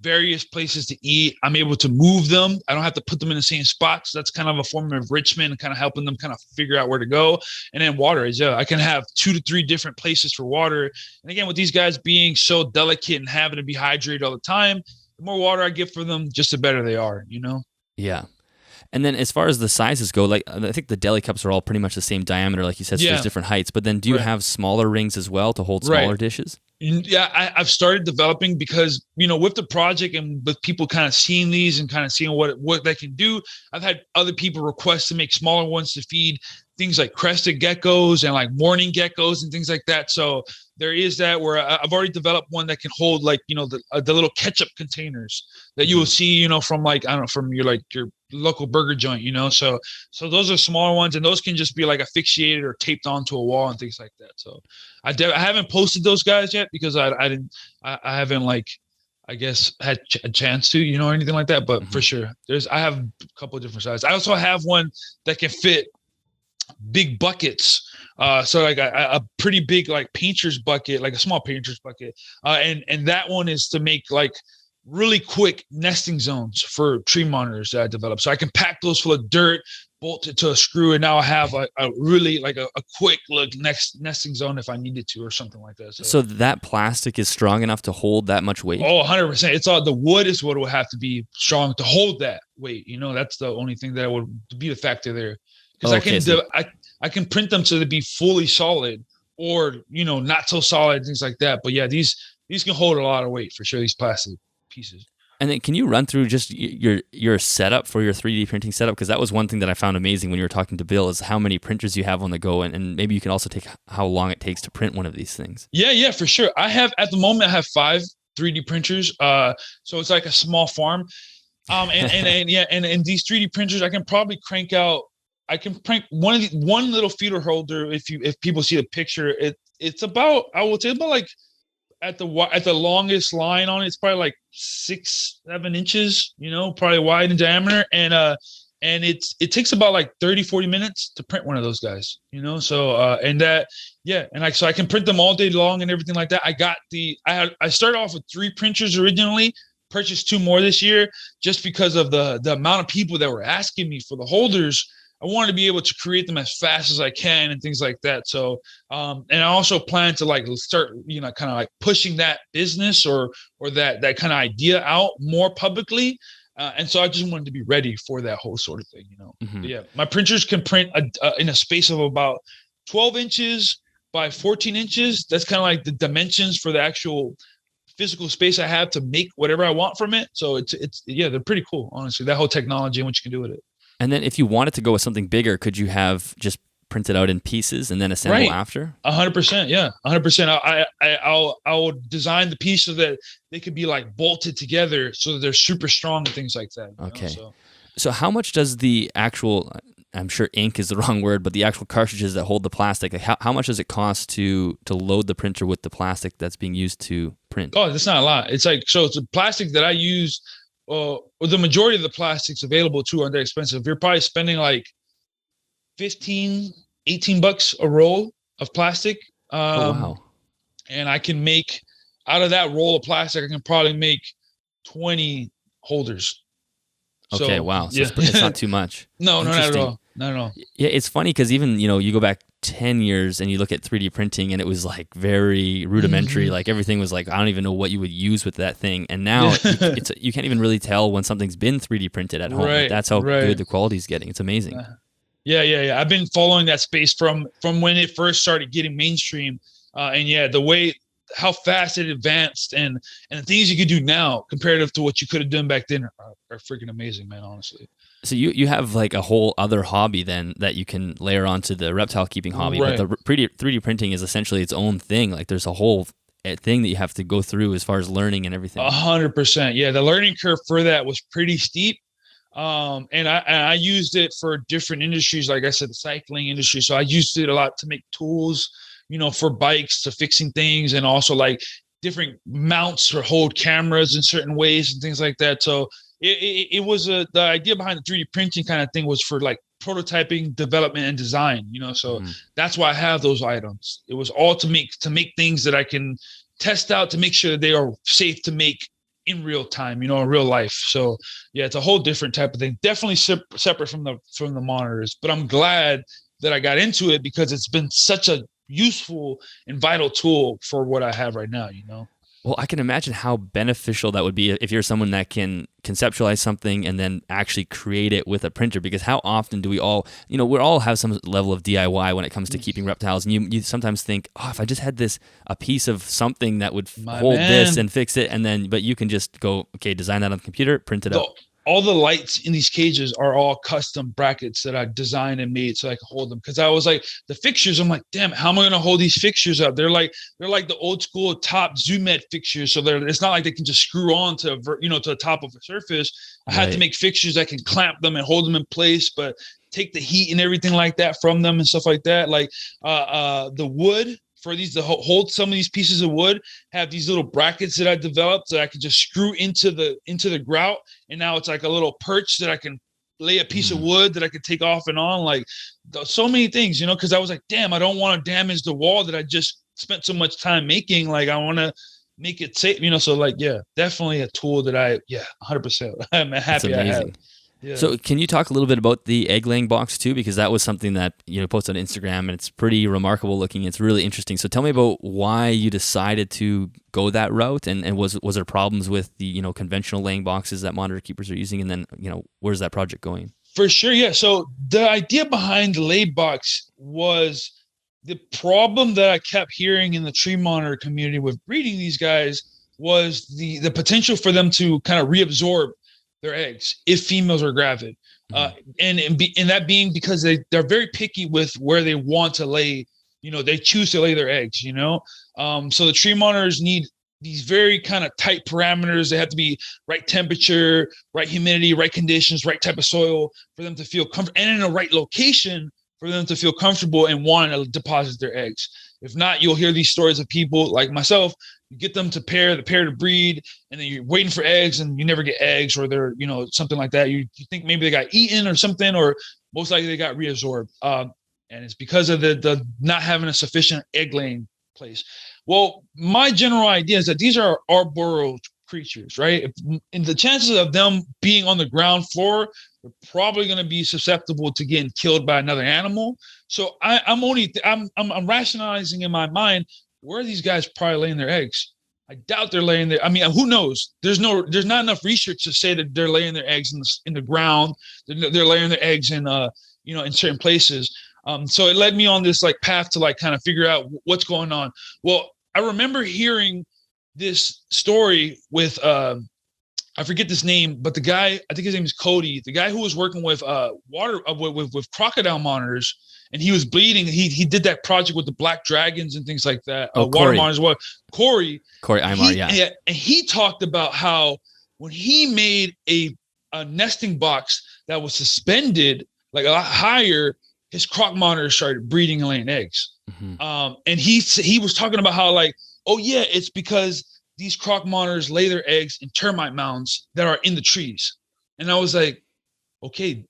S1: various places to eat. I'm able to move them. I don't have to put them in the same spot. So that's kind of a form of enrichment and kind of helping them kind of figure out where to go. And then water is, I can have 2 to 3 different places for water. And again, with these guys being so delicate and having to be hydrated all the time, the more water I get for them, just the better they are,
S2: Yeah. And then as far as the sizes go, like I think the deli cups are all pretty much the same diameter, like you said, so there's different heights. But then do you have smaller rings as well to hold smaller dishes?
S1: Yeah, I've started developing because, with the project and with people kind of seeing these and kind of seeing what they can do, I've had other people request to make smaller ones to feed things like crested geckos and like morning geckos and things like that. So there is that where I've already developed one that can hold like, the little ketchup containers that you will see, from like, I don't know, from your local burger joint, so those are smaller ones, and those can just be like asphyxiated or taped onto a wall and things like that. So I haven't posted those guys yet because I haven't like, I guess, had a chance to, or anything like that. But for sure, I have a couple of different sizes. I also have one that can fit big buckets. So like a pretty big like painter's bucket, like a small painter's bucket. And that one is to make like really quick nesting zones for tree monitors that I developed. So I can pack those full of dirt, bolt it to a screw, and now I have a really like a quick look nesting zone if I needed to or something like that.
S2: So that plastic is strong enough to hold that much weight?
S1: Oh, 100%. It's all the wood is what will have to be strong to hold that weight. That's the only thing that would be the factor there. Because I can print them so to be fully solid or, not so solid, things like that. But yeah, these can hold a lot of weight for sure, these plastic pieces.
S2: And then can you run through just your setup for your 3D printing setup? Because that was one thing that I found amazing when you were talking to Bill, is how many printers you have on the go. And maybe you can also take how long it takes to print one of these things. Yeah,
S1: for sure. At the moment, I have 5 3D printers. So it's like a small farm. And these 3D printers, I can probably crank out. I can print one little feeder holder. If people see the picture, it's about, I would say about like at the longest line on it, it's probably like 6-7 inches, probably wide in diameter. And it takes about like 30-40 minutes to print one of those guys, so so I can print them all day long and everything like that. I started off with 3 printers originally, purchased 2 more this year just because of the amount of people that were asking me for the holders. I wanted to be able to create them as fast as I can and things like that. So, and I also plan to like start, kind of like pushing that business or that kind of idea out more publicly. And so I just wanted to be ready for that whole sort of thing, Yeah, my printers can print in a space of about 12 inches by 14 inches. That's kind of like the dimensions for the actual physical space I have to make whatever I want from it. So they're pretty cool, honestly, that whole technology and what you can do with it.
S2: And then if you wanted to go with something bigger, could you have just printed out in pieces and then assemble after?
S1: 100%. Yeah. 100%. I'll design the piece so that they could be like bolted together so that they're super strong and things like that.
S2: Okay. So how much does the actual, I'm sure ink is the wrong word, but the actual cartridges that hold the plastic, like how much does it cost to load the printer with the plastic that's being used to print?
S1: Oh, that's not a lot. It's like, so it's a plastic that I use. The majority of the plastics available too aren't that expensive. You're probably spending like $15-$18 a roll of plastic.
S2: Wow.
S1: And I can make out of that roll of plastic, I can probably make 20 holders.
S2: Okay. Wow. So it's not too much.
S1: No, not at all. Not at all.
S2: Yeah. It's funny because even, you go back 10 years and you look at 3D printing and it was like very rudimentary. Like everything was like, I don't even know what you would use with that thing. And now you can't even really tell when something's been 3D printed at home. Like that's how good the quality is getting. It's amazing.
S1: Yeah. I've been following that space from when it first started getting mainstream. The way, how fast it advanced and the things you could do now comparative to what you could have done back then are freaking amazing, man, honestly.
S2: So you have like a whole other hobby then that you can layer onto the reptile keeping hobby. But the 3D printing is essentially its own thing. Like there's a whole thing that you have to go through as far as learning and everything.
S1: 100%. Yeah, the learning curve for that was pretty steep. And I used it for different industries, like I said, the cycling industry. So I used it a lot to make tools, for bikes, to fixing things, and also like different mounts or hold cameras in certain ways and things like that. So it was the idea behind the 3D printing kind of thing was for like prototyping, development, and design, so that's why I have those items. It was all to make things that I can test out to make sure that they are safe to make in real time, in real life. So yeah, it's a whole different type of thing. Definitely separate from the monitors, but I'm glad that I got into it because it's been such a useful and vital tool for what I have right now,
S2: Well, I can imagine how beneficial that would be if you're someone that can conceptualize something and then actually create it with a printer, because how often do we all, we all have some level of DIY when it comes to keeping reptiles. And you sometimes think, oh, if I just had a piece of something that would hold this and fix it. And then, but you can just go, okay, design that on the computer, print it out.
S1: All the lights in these cages are all custom brackets that I designed and made so I can hold them. Cause I was like, the fixtures, I'm like, damn, how am I going to hold these fixtures up? They're like the old school top Zoomet fixtures. So it's not like they can just screw on to the top of a surface. I had to make fixtures that can clamp them and hold them in place, but take the heat and everything like that from them and stuff like that. Like the wood, for these to hold some of these pieces of wood, have these little brackets that I developed that I could just screw into the grout, and now it's like a little perch that I can lay a piece of wood that I could take off and on. Like so many things, because I was like, damn, I don't want to damage the wall that I just spent so much time making. Like I want to make it safe, so like, yeah, definitely a tool that 100%. I'm happy I have. Yeah.
S2: So can you talk a little bit about the egg laying box too? Because that was something that posted on Instagram, and it's pretty remarkable looking. It's really interesting. So tell me about why you decided to go that route, and was there problems with the conventional laying boxes that monitor keepers are using, and then where's that project going?
S1: For sure, yeah. So the idea behind the lay box was the problem that I kept hearing in the tree monitor community with breeding these guys was the potential for them to kind of reabsorb their eggs if females are gravid, and that being because they're very picky with where they want to lay. They choose to lay their eggs. So the tree monitors need these very kind of tight parameters. They have to be right temperature, right humidity, right conditions, right type of soil for them to feel comfortable, and in the right location for them to feel comfortable and want to deposit their eggs. If not, you'll hear these stories of people like myself. You get them to pair to breed, and then you're waiting for eggs and you never get eggs, or they're, something like that. You think maybe they got eaten or something, or most likely they got reabsorbed. And it's because of the not having a sufficient egg laying place. Well, my general idea is that these are arboreal creatures, right? And the chances of them being on the ground floor, they're probably going to be susceptible to getting killed by another animal. So I'm rationalizing in my mind, where are these guys probably laying their eggs? I doubt they're laying there. I mean, who knows? There's not enough research to say that they're laying their eggs in the ground. They're laying their eggs in in certain places. So it led me on this like path to like kind of figure out what's going on. Well, I remember hearing this story with I forget this name, but the guy, I think his name is Cody, the guy who was working with with crocodile monitors, and he was bleeding. He did that project with the black dragons and things like that. Water monitors. Well, Corey Imar, yeah. And he talked about how when he made a nesting box that was suspended like a lot higher, his croc monitors started breeding and laying eggs. Mm-hmm. And he was talking about how like, oh yeah, it's because these croc monitors lay their eggs in termite mounds that are in the trees. And I was like, okay,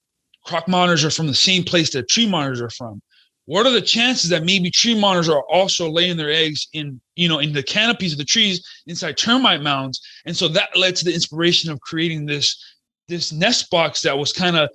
S1: croc monitors are from the same place that tree monitors are from. What are the chances that maybe tree monitors are also laying their eggs in the canopies of the trees inside termite mounds? And so that led to the inspiration of creating this nest box that was kind of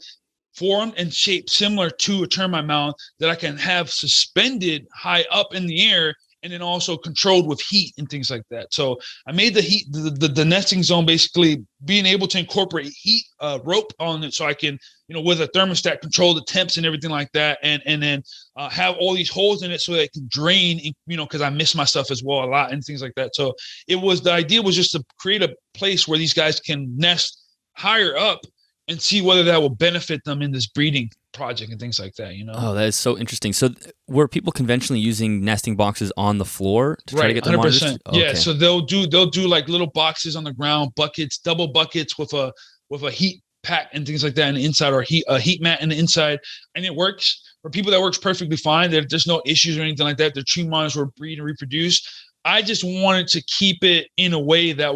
S1: formed and shaped similar to a termite mound that I can have suspended high up in the air, and then also controlled with heat and things like that. So I made the heat, the nesting zone, basically being able to incorporate heat rope on it, so I can, with a thermostat, control the temps and everything like that, and then have all these holes in it so that it can drain, because I miss my stuff as well a lot and things like that. So the idea was just to create a place where these guys can nest higher up and see whether that will benefit them in this breeding project and things like that,
S2: Oh, that is so interesting. So were people conventionally using nesting boxes on the floor to try to get the 100%?
S1: Yeah, okay. So they'll do like little boxes on the ground, buckets, double buckets with a heat pack and things like that in the inside, or a heat mat in the inside, and it works. For people, that works perfectly fine. There's no issues or anything like that. The tree monitors will breed and reproduce. I just wanted to keep it in a way that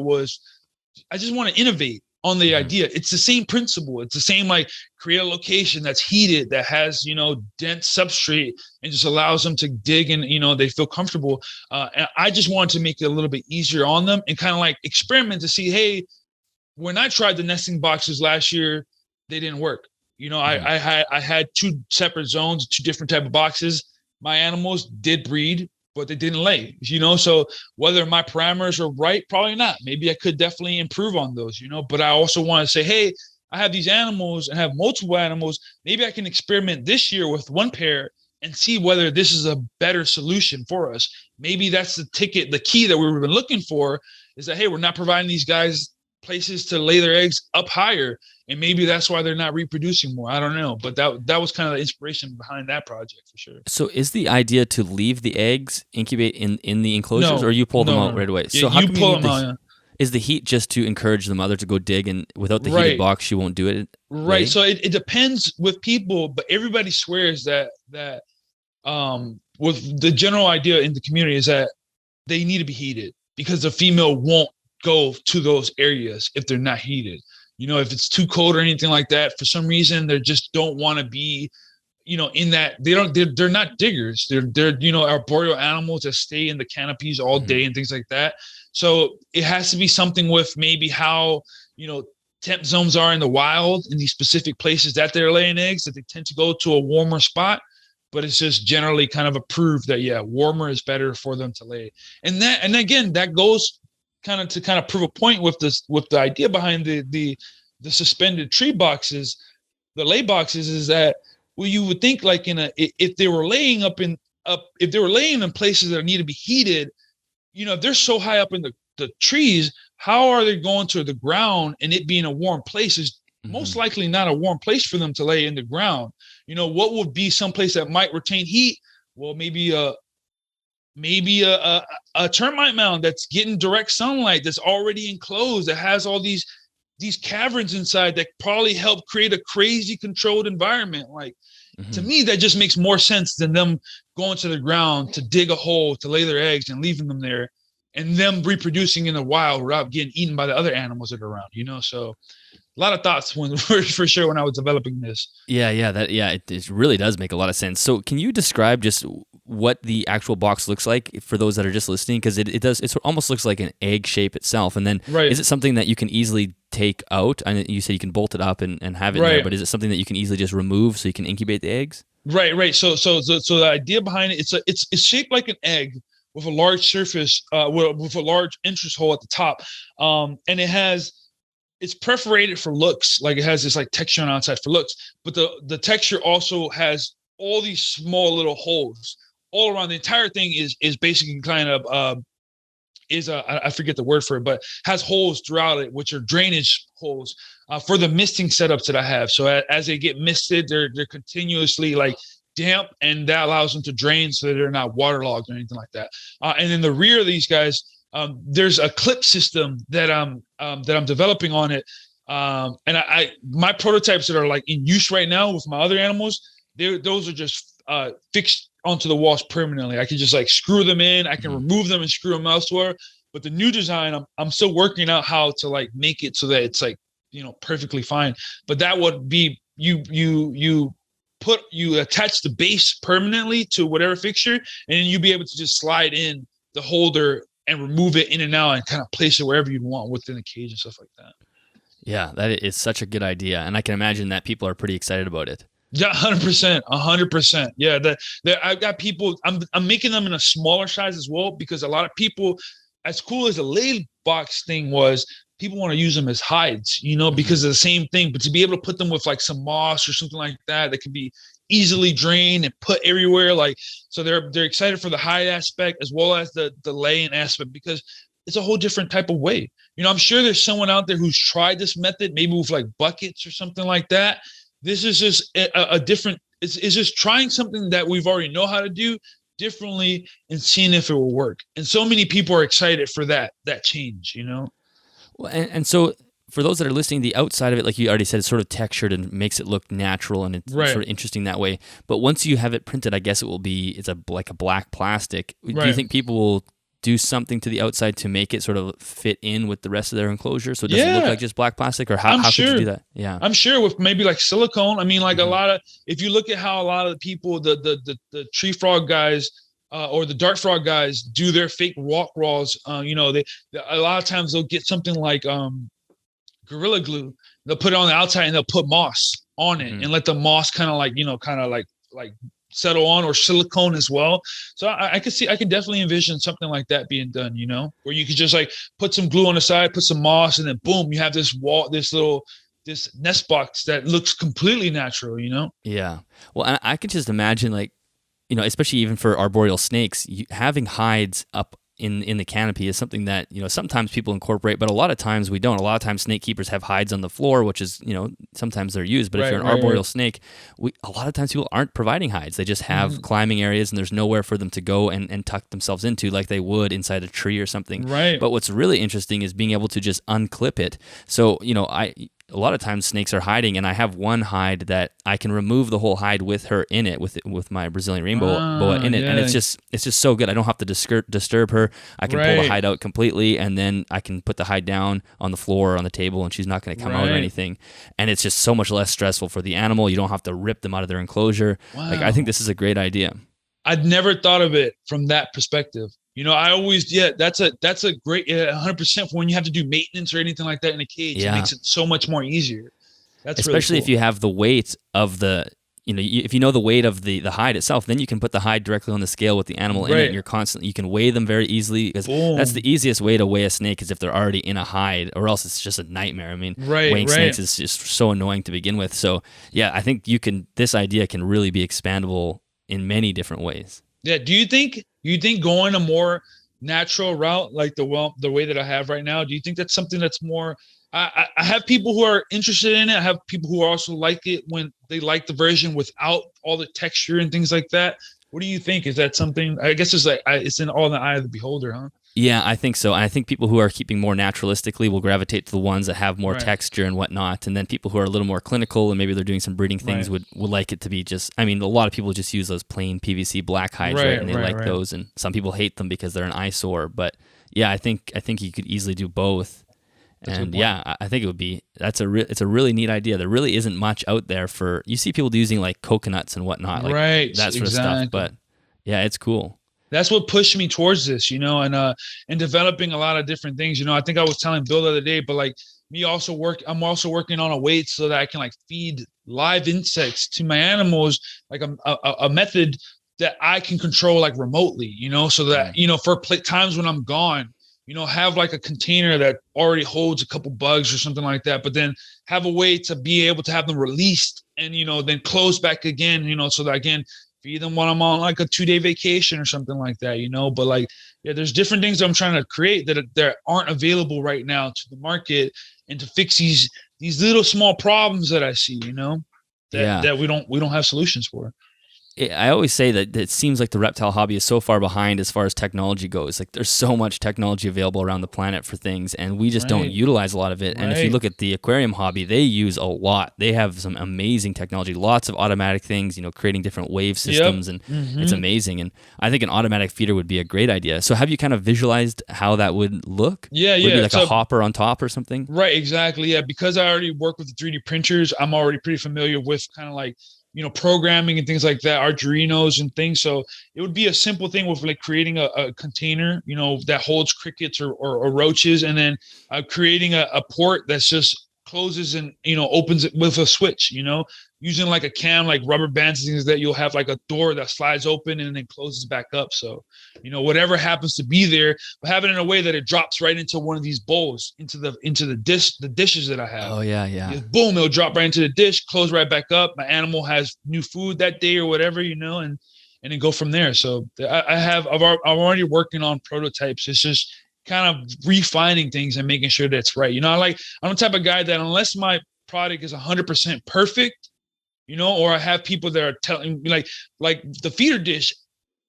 S1: I just want to innovate on the idea. It's the same principle. It's the same, like, create a location that's heated, that has, dense substrate, and just allows them to dig and, they feel comfortable. And I just wanted to make it a little bit easier on them and kind of like experiment to see, hey, when I tried the nesting boxes last year, they didn't work. I had two separate zones, two different type of boxes. My animals did breed. but they didn't lay, so whether my parameters are right, probably not. Maybe I could definitely improve on those, but I also want to say, hey, I have these animals and have multiple animals. Maybe I can experiment this year with one pair and see whether this is a better solution for us. Maybe that's the key that we've been looking for, is that, hey, we're not providing these guys places to lay their eggs up higher. And maybe that's why they're not reproducing more. I don't know. But that was kind of the inspiration behind that project for sure.
S2: So is the idea to leave the eggs incubate in the enclosures, or you pull them out right away?
S1: Yeah,
S2: so how
S1: you pull them out, yeah.
S2: Is the heat just to encourage the mother to go dig, and without the heated box, she won't do it?
S1: Right. So it depends with people, but everybody swears that with the general idea in the community is that they need to be heated, because the female won't go to those areas if they're not heated. If it's too cold or anything like that, for some reason, they just don't want to be, in that. They're not diggers. They're arboreal animals that stay in the canopies all day and things like that. So it has to be something with maybe how, temp zones are in the wild in these specific places that they're laying eggs, that they tend to go to a warmer spot. But it's just generally kind of approved that, yeah, warmer is better for them to lay. And again, that goes kind of prove a point with the idea behind the suspended tree boxes, the lay boxes, is that, well, you would think like if they were laying if they were laying in places that need to be heated, if they're so high up in the trees, how are they going to the ground, and it being a warm place is most likely not a warm place for them to lay in the ground. What would be some place that might retain heat? Well, maybe a termite mound that's getting direct sunlight, that's already enclosed, that has all these caverns inside that probably help create a crazy controlled environment. Like, to me, that just makes more sense than them going to the ground to dig a hole to lay their eggs and leaving them there, and them reproducing in the wild without getting eaten by the other animals that are around. So a lot of thoughts for sure when I was developing this.
S2: It really does make a lot of sense. So can you describe just what the actual box looks like for those that are just listening? Because it almost looks like an egg shape itself. And then is it something that you can easily take out? And you say you can bolt it up and have it there, but is it something that you can easily just remove so you can incubate the eggs? Right.
S1: So the idea behind it, it's shaped like an egg with a large surface, with a large entrance hole at the top, and it's perforated for looks, like it has this like texture on the outside for looks, but the texture also has all these small little holes all around. The entire thing is basically kind of I forget the word for it, but has holes throughout it, which are drainage holes for the misting setups that I have. So as they get misted, they're continuously like damp, and that allows them to drain so that they're not waterlogged or anything like that. And in the rear of these guys, there's a clip system that I'm developing on it. And my prototypes that are like in use right now with my other animals, those are just fixed onto the walls permanently. I can just like screw them in. I can remove them and screw them elsewhere. But the new design, I'm still working out how to like make it so that it's like, perfectly fine. But that would be you attach the base permanently to whatever fixture, and then you'd be able to just slide in the holder and remove it in and out and kind of place it wherever you'd want within the cage and stuff like that.
S2: Yeah, that is such a good idea. And I can imagine that people are pretty excited about it.
S1: Yeah, 100%. Yeah, I've got people, I'm making them in a smaller size as well, because a lot of people, as cool as the lay box thing was, people want to use them as hides, because of the same thing. But to be able to put them with like some moss or something like that can be easily drained and put everywhere, like, so they're excited for the hide aspect as well as the laying aspect, because it's a whole different type of way. I'm sure there's someone out there who's tried this method, maybe with like buckets or something like that. This is just a different, it's just trying something that we've already know how to do differently and seeing if it will work. And so many people are excited for that change,
S2: Well, and so for those that are listening, the outside of it, like you already said, it's sort of textured and makes it look natural, and it's sort of interesting that way. But once you have it printed, I guess it's like a black plastic. Do you think people will do something to the outside to make it sort of fit in with the rest of their enclosure, so it doesn't look like just black plastic? Or how could you do that? Yeah, I'm
S1: sure with maybe like silicone. I mean, like a lot of, if you look at how a lot of the people, the tree frog guys, or the dart frog guys do their fake rock walls, they a lot of times they'll get something like Gorilla Glue. They'll put it on the outside and they'll put moss on it and let the moss kind of like settle on, or silicone as well. So I can definitely envision something like that being done, where you could just like put some glue on the side, put some moss, and then boom, you have this this nest box that looks completely natural,
S2: Yeah. Well, I can just imagine, like, especially even for arboreal snakes, having hides up in the canopy is something that, sometimes people incorporate, but a lot of times we don't. A lot of times snake keepers have hides on the floor, which is, sometimes they're used. But if you're an arboreal snake, a lot of times people aren't providing hides. They just have climbing areas, and there's nowhere for them to go and tuck themselves into like they would inside a tree or something.
S1: Right.
S2: But what's really interesting is being able to just unclip it. So, a lot of times snakes are hiding, and I have one hide that I can remove the whole hide with her in it, with my Brazilian rainbow boa in it, and it's just so good. I don't have to disturb her. I can pull the hide out completely, and then I can put the hide down on the floor or on the table, and she's not going to come out or anything. And it's just so much less stressful for the animal. You don't have to rip them out of their enclosure.
S1: Wow.
S2: Like, I think this is a great idea.
S1: I'd never thought of it from that perspective. I always, that's a great 100% for when you have to do maintenance or anything like that in a cage. Yeah. It makes it so much more easier. That's
S2: especially
S1: really cool.
S2: If you have the weight of the, if you know the weight of the hide itself, then you can put the hide directly on the scale with the animal in it, and you can weigh them very easily, because that's the easiest way to weigh a snake, is if they're already in a hide, or else it's just a nightmare. I mean, weighing snakes is just so annoying to begin with. So yeah, I think this idea can really be expandable in many different ways.
S1: Yeah. Do you think going a more natural route, like the way that I have right now, do you think that's something that's more, I have people who are interested in it. I have people who also like it when they like the version without all the texture and things like that. What do you think? Is that something, I guess it's like, it's all in the eye of the beholder, huh?
S2: Yeah, I think so. And I think people who are keeping more naturalistically will gravitate to the ones that have more texture and whatnot. And then people who are a little more clinical, and maybe they're doing some breeding things, would like it to be just, I mean, a lot of people just use those plain PVC black hides, and they like those. And some people hate them because they're an eyesore. But yeah, I think you could easily do both. And yeah, I think it's a really neat idea. There really isn't much out there you see people using like coconuts and whatnot, like that sort of stuff. But yeah, it's cool.
S1: That's what pushed me towards this, and developing a lot of different things. I think I was telling Bill the other day, but like I'm also working on a weight so that I can like feed live insects to my animals, like a method that I can control like remotely, so that, for times when I'm gone, have like a container that already holds a couple bugs or something like that, but then have a way to be able to have them released and, then close back again, so that I can feed them when I'm on like a 2-day vacation or something like that, but like, yeah, there's different things that I'm trying to create that aren't available right now to the market, and to fix these little small problems that I see, that we don't have solutions for.
S2: I always say that it seems like the reptile hobby is so far behind as far as technology goes. Like, there's so much technology available around the planet for things, and we just don't utilize a lot of it. And if you look at the aquarium hobby, they use a lot. They have some amazing technology, lots of automatic things, creating different wave systems, and it's amazing. And I think an automatic feeder would be a great idea. So have you kind of visualized how that would look?
S1: Yeah.
S2: Would it be like a hopper on top or something?
S1: Right, exactly. Yeah, because I already work with the 3D printers, I'm already pretty familiar with kind of like, programming and things like that, Arduinos and things. So it would be a simple thing with like creating a container, that holds crickets or roaches, and then creating a port that's just closes and, opens it with a switch, using like a cam, like rubber bands and things that you'll have like a door that slides open and then closes back up. So, whatever happens to be there, but have it in a way that it drops right into one of these bowls, into the dishes that I have.
S2: Oh yeah.
S1: Boom, it'll drop right into the dish, close right back up. My animal has new food that day or whatever, and then go from there. So I'm already working on prototypes. It's just kind of refining things and making sure that's right. I'm the type of guy that unless my product is 100% perfect, or I have people that are telling me like the feeder dish,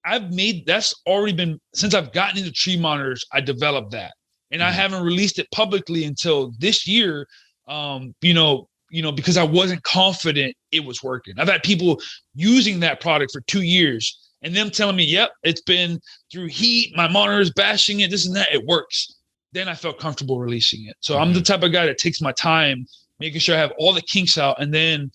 S1: that's already been, since I've gotten into tree monitors, I developed that. And I haven't released it publicly until this year, because I wasn't confident it was working. I've had people using that product for 2 years and them telling me, yep, it's been through heat, my monitor is bashing it, this and that, it works. Then I felt comfortable releasing it. So I'm the type of guy that takes my time, making sure I have all the kinks out, and then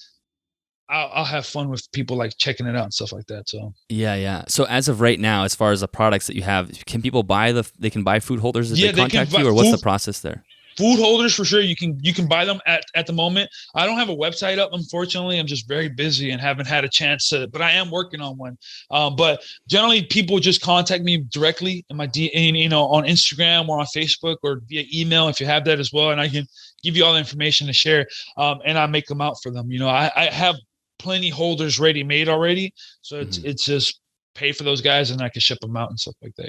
S1: I'll have fun with people like checking it out and stuff like that. So
S2: yeah. So as of right now, as far as the products that you have, can people buy they can buy food holders as they contact you, or what's the process there?
S1: food holders for sure. You can buy them at the moment. I don't have a website up, unfortunately. I'm just very busy and haven't had a chance to, but I am working on one. But generally people just contact me directly in my on Instagram or on Facebook or via email if you have that as well. And I can give you all the information to share. And I make them out for them. I have plenty holders ready made already. So it's just pay for those guys and I can ship them out and stuff like that,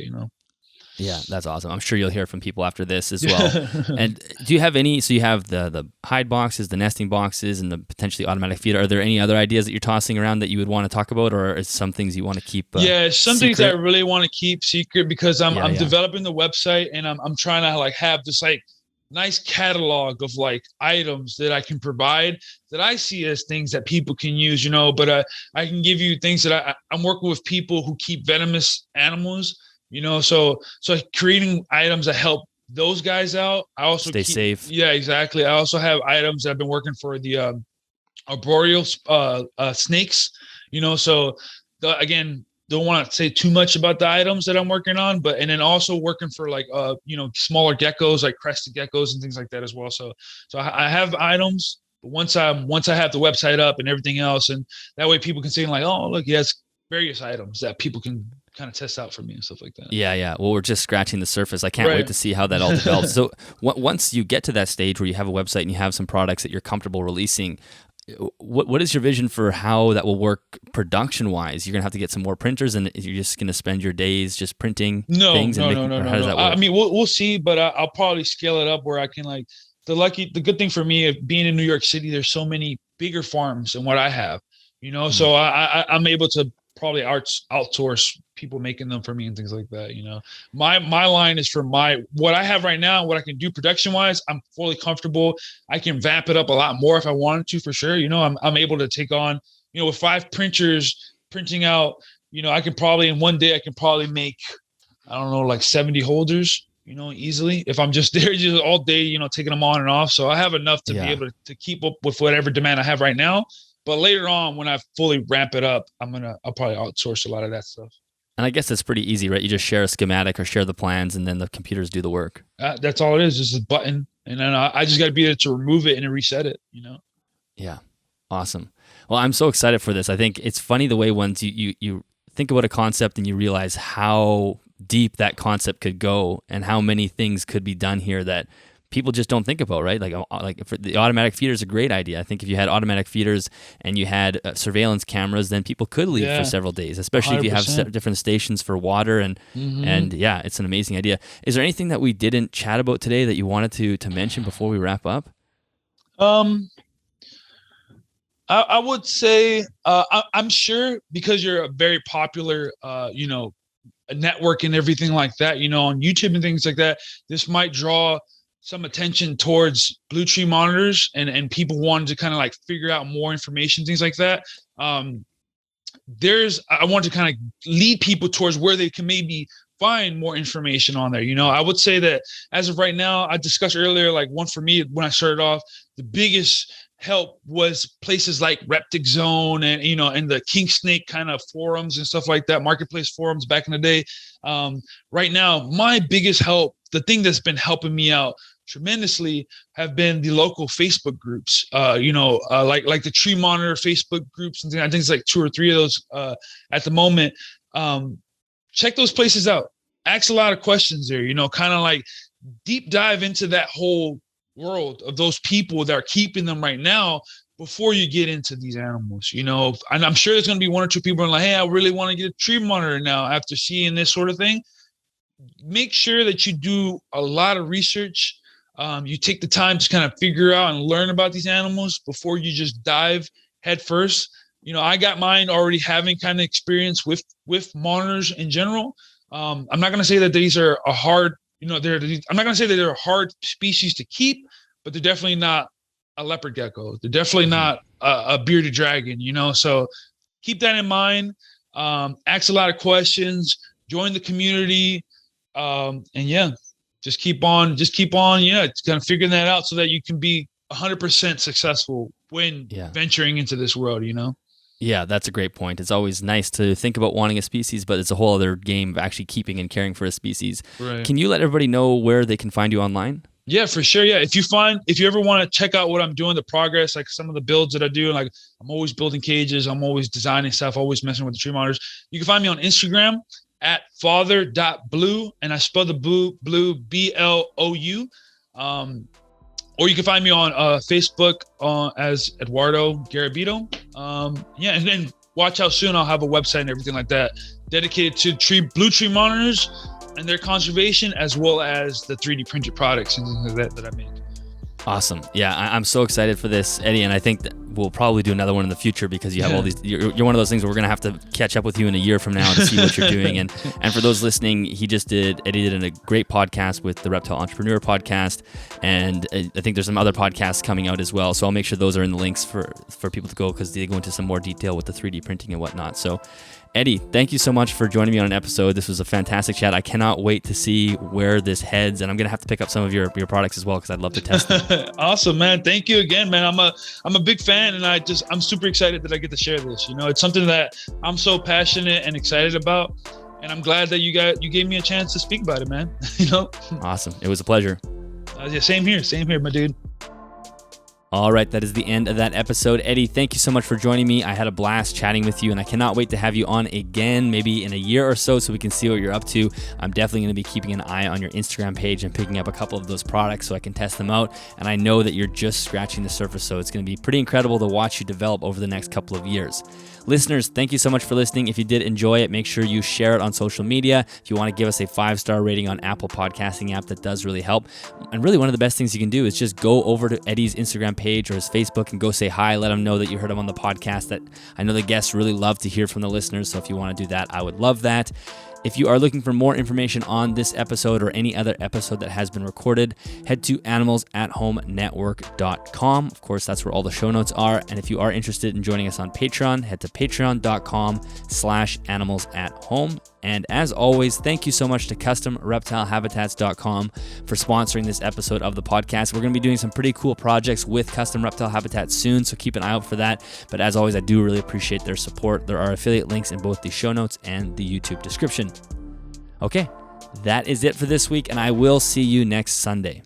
S2: Yeah, that's awesome. I'm sure you'll hear from people after this as well. And do you have so you have the hide boxes, the nesting boxes, and the potentially automatic feeder. Are there any other ideas that you're tossing around that you would want to talk about, or is some things you want to keep
S1: some things I really want to keep secret because I'm developing the website and I'm trying to like have this like nice catalog of like items that I can provide that I see as things that people can use, but I can give you things that I'm working with people who keep venomous animals. So creating items that help those guys out. I also
S2: stay safe.
S1: Yeah, exactly. I also have items that I've been working for the Arboreal snakes. Again, don't want to say too much about the items that I'm working on, and then also working for like smaller geckos like crested geckos and things like that as well. So I have items, but once I have the website up and everything else, and that way people can see like, oh look, he has various items that people can kind of test out for me and stuff like that.
S2: Yeah. Well, we're just scratching the surface. I can't wait to see how that all develops. So once you get to that stage where you have a website and you have some products that you're comfortable releasing, what is your vision for how that will work production-wise? You're going to have to get some more printers and you're just going to spend your days just printing things?
S1: No.
S2: How does that work?
S1: I mean, we'll see, but I'll probably scale it up where I can like, the good thing for me of being in New York City, there's so many bigger farms than what I have, so I'm able to probably outsource people making them for me and things like that. My line is for what I have right now, what I can do production wise. I'm fully comfortable. I can vamp it up a lot more if I wanted to, for sure. I'm able to take on, with 5 printers printing out, I could probably in one day, I can probably make, I don't know, like 70 holders, easily if I'm just there just all day, taking them on and off. So I have enough to be able to keep up with whatever demand I have right now. But later on, when I fully ramp it up, I'll probably outsource a lot of that stuff.
S2: And I guess that's pretty easy, right? You just share a schematic or share the plans, and then the computers do the work.
S1: That's all it is. Just a button, and then I just got to be there to remove it and reset it.
S2: Yeah, awesome. Well, I'm so excited for this. I think it's funny the way once you think about a concept and you realize how deep that concept could go and how many things could be done here that people just don't think about, right? Like for the automatic feeder is a great idea. I think if you had automatic feeders and you had surveillance cameras, then people could leave for several days, especially 100%. If you have different stations for water and it's an amazing idea. Is there anything that we didn't chat about today that you wanted to mention before we wrap up?
S1: I would say I'm sure because you're a very popular, a network and everything like that, on YouTube and things like that, this might draw some attention towards blue tree monitors and people wanted to kind of like figure out more information, things like that. I want to kind of lead people towards where they can maybe find more information on there. I would say that as of right now, I discussed earlier, like one for me, when I started off, the biggest help was places like Reptile Zone and, and the King Snake kind of forums and stuff like that, marketplace forums back in the day. Right now, my biggest help, the thing that's been helping me out tremendously have been the local Facebook groups, like the tree monitor Facebook groups and things. I think it's like 2 or 3 of those at the moment. Check those places out. Ask a lot of questions there, kind of like deep dive into that whole world of those people that are keeping them right now before you get into these animals, and I'm sure there's going to be 1 or 2 people like, hey, I really want to get a tree monitor now after seeing this sort of thing. Make sure that you do a lot of research. You take the time to kind of figure out and learn about these animals before you just dive head first. I got mine already having kind of experience with monitors in general. I'm not going to say that these are a hard, I'm not going to say that they're a hard species to keep, but they're definitely not a leopard gecko. They're definitely not a bearded dragon, so keep that in mind. Ask a lot of questions, join the community. Just keep on, kind of figuring that out so that you can be 100% successful when venturing into this world,
S2: Yeah, that's a great point. It's always nice to think about wanting a species, but it's a whole other game of actually keeping and caring for a species.
S1: Right.
S2: Can you let everybody know where they can find you online?
S1: Yeah, for sure. Yeah. If you ever want to check out what I'm doing, the progress, like some of the builds that I do, like I'm always building cages, I'm always designing stuff, always messing with the tree monitors. You can find me on Instagram at father.blue, and I spell the blue BLOU. Or you can find me on Facebook as Eduardo Garabito. Yeah, and then watch how soon I'll have a website and everything like that dedicated to blue tree monitors and their conservation, as well as the 3D printed products and things like that I make.
S2: Awesome. Yeah, I'm so excited for this, Eddie, and I think that we'll probably do another one in the future because you have all these. You're one of those things where we're gonna have to catch up with you in a year from now to see what you're doing. And for those listening, Eddie did a great podcast with the Reptile Entrepreneur podcast, and I think there's some other podcasts coming out as well. So I'll make sure those are in the links for people to go, because they go into some more detail with the 3D printing and whatnot. So, Eddie, thank you so much for joining me on an episode. This was a fantastic chat. I cannot wait to see where this heads, and I'm going to have to pick up some of your products as well, because I'd love to test them.
S1: Awesome, man. Thank you again, man. I'm a big fan, and I'm super excited that I get to share this. You know, it's something that I'm so passionate and excited about, and I'm glad that you gave me a chance to speak about it, man. You know?
S2: Awesome. It was a pleasure.
S1: Yeah, same here, my dude.
S2: All right, that is the end of that episode. Eddie, thank you so much for joining me. I had a blast chatting with you, and I cannot wait to have you on again, maybe in a year or so we can see what you're up to. I'm definitely going to be keeping an eye on your Instagram page and picking up a couple of those products so I can test them out. And I know that you're just scratching the surface, so it's going to be pretty incredible to watch you develop over the next couple of years. Listeners, thank you so much for listening. If you did enjoy it, make sure you share it on social media. If you want to give us a 5-star rating on Apple Podcasting app, that does really help. And really, one of the best things you can do is just go over to Eddie's Instagram page or his Facebook and go say hi. Let him know that you heard him on the podcast. That I know the guests really love to hear from the listeners. So if you want to do that, I would love that. If you are looking for more information on this episode or any other episode that has been recorded, head to animalsathomenetwork.com. Of course, that's where all the show notes are. And if you are interested in joining us on Patreon, head to patreon.com/animalsathome. And as always, thank you so much to CustomReptileHabitats.com for sponsoring this episode of the podcast. We're going to be doing some pretty cool projects with Custom Reptile Habitats soon, so keep an eye out for that. But as always, I do really appreciate their support. There are affiliate links in both the show notes and the YouTube description. Okay, that is it for this week, and I will see you next Sunday.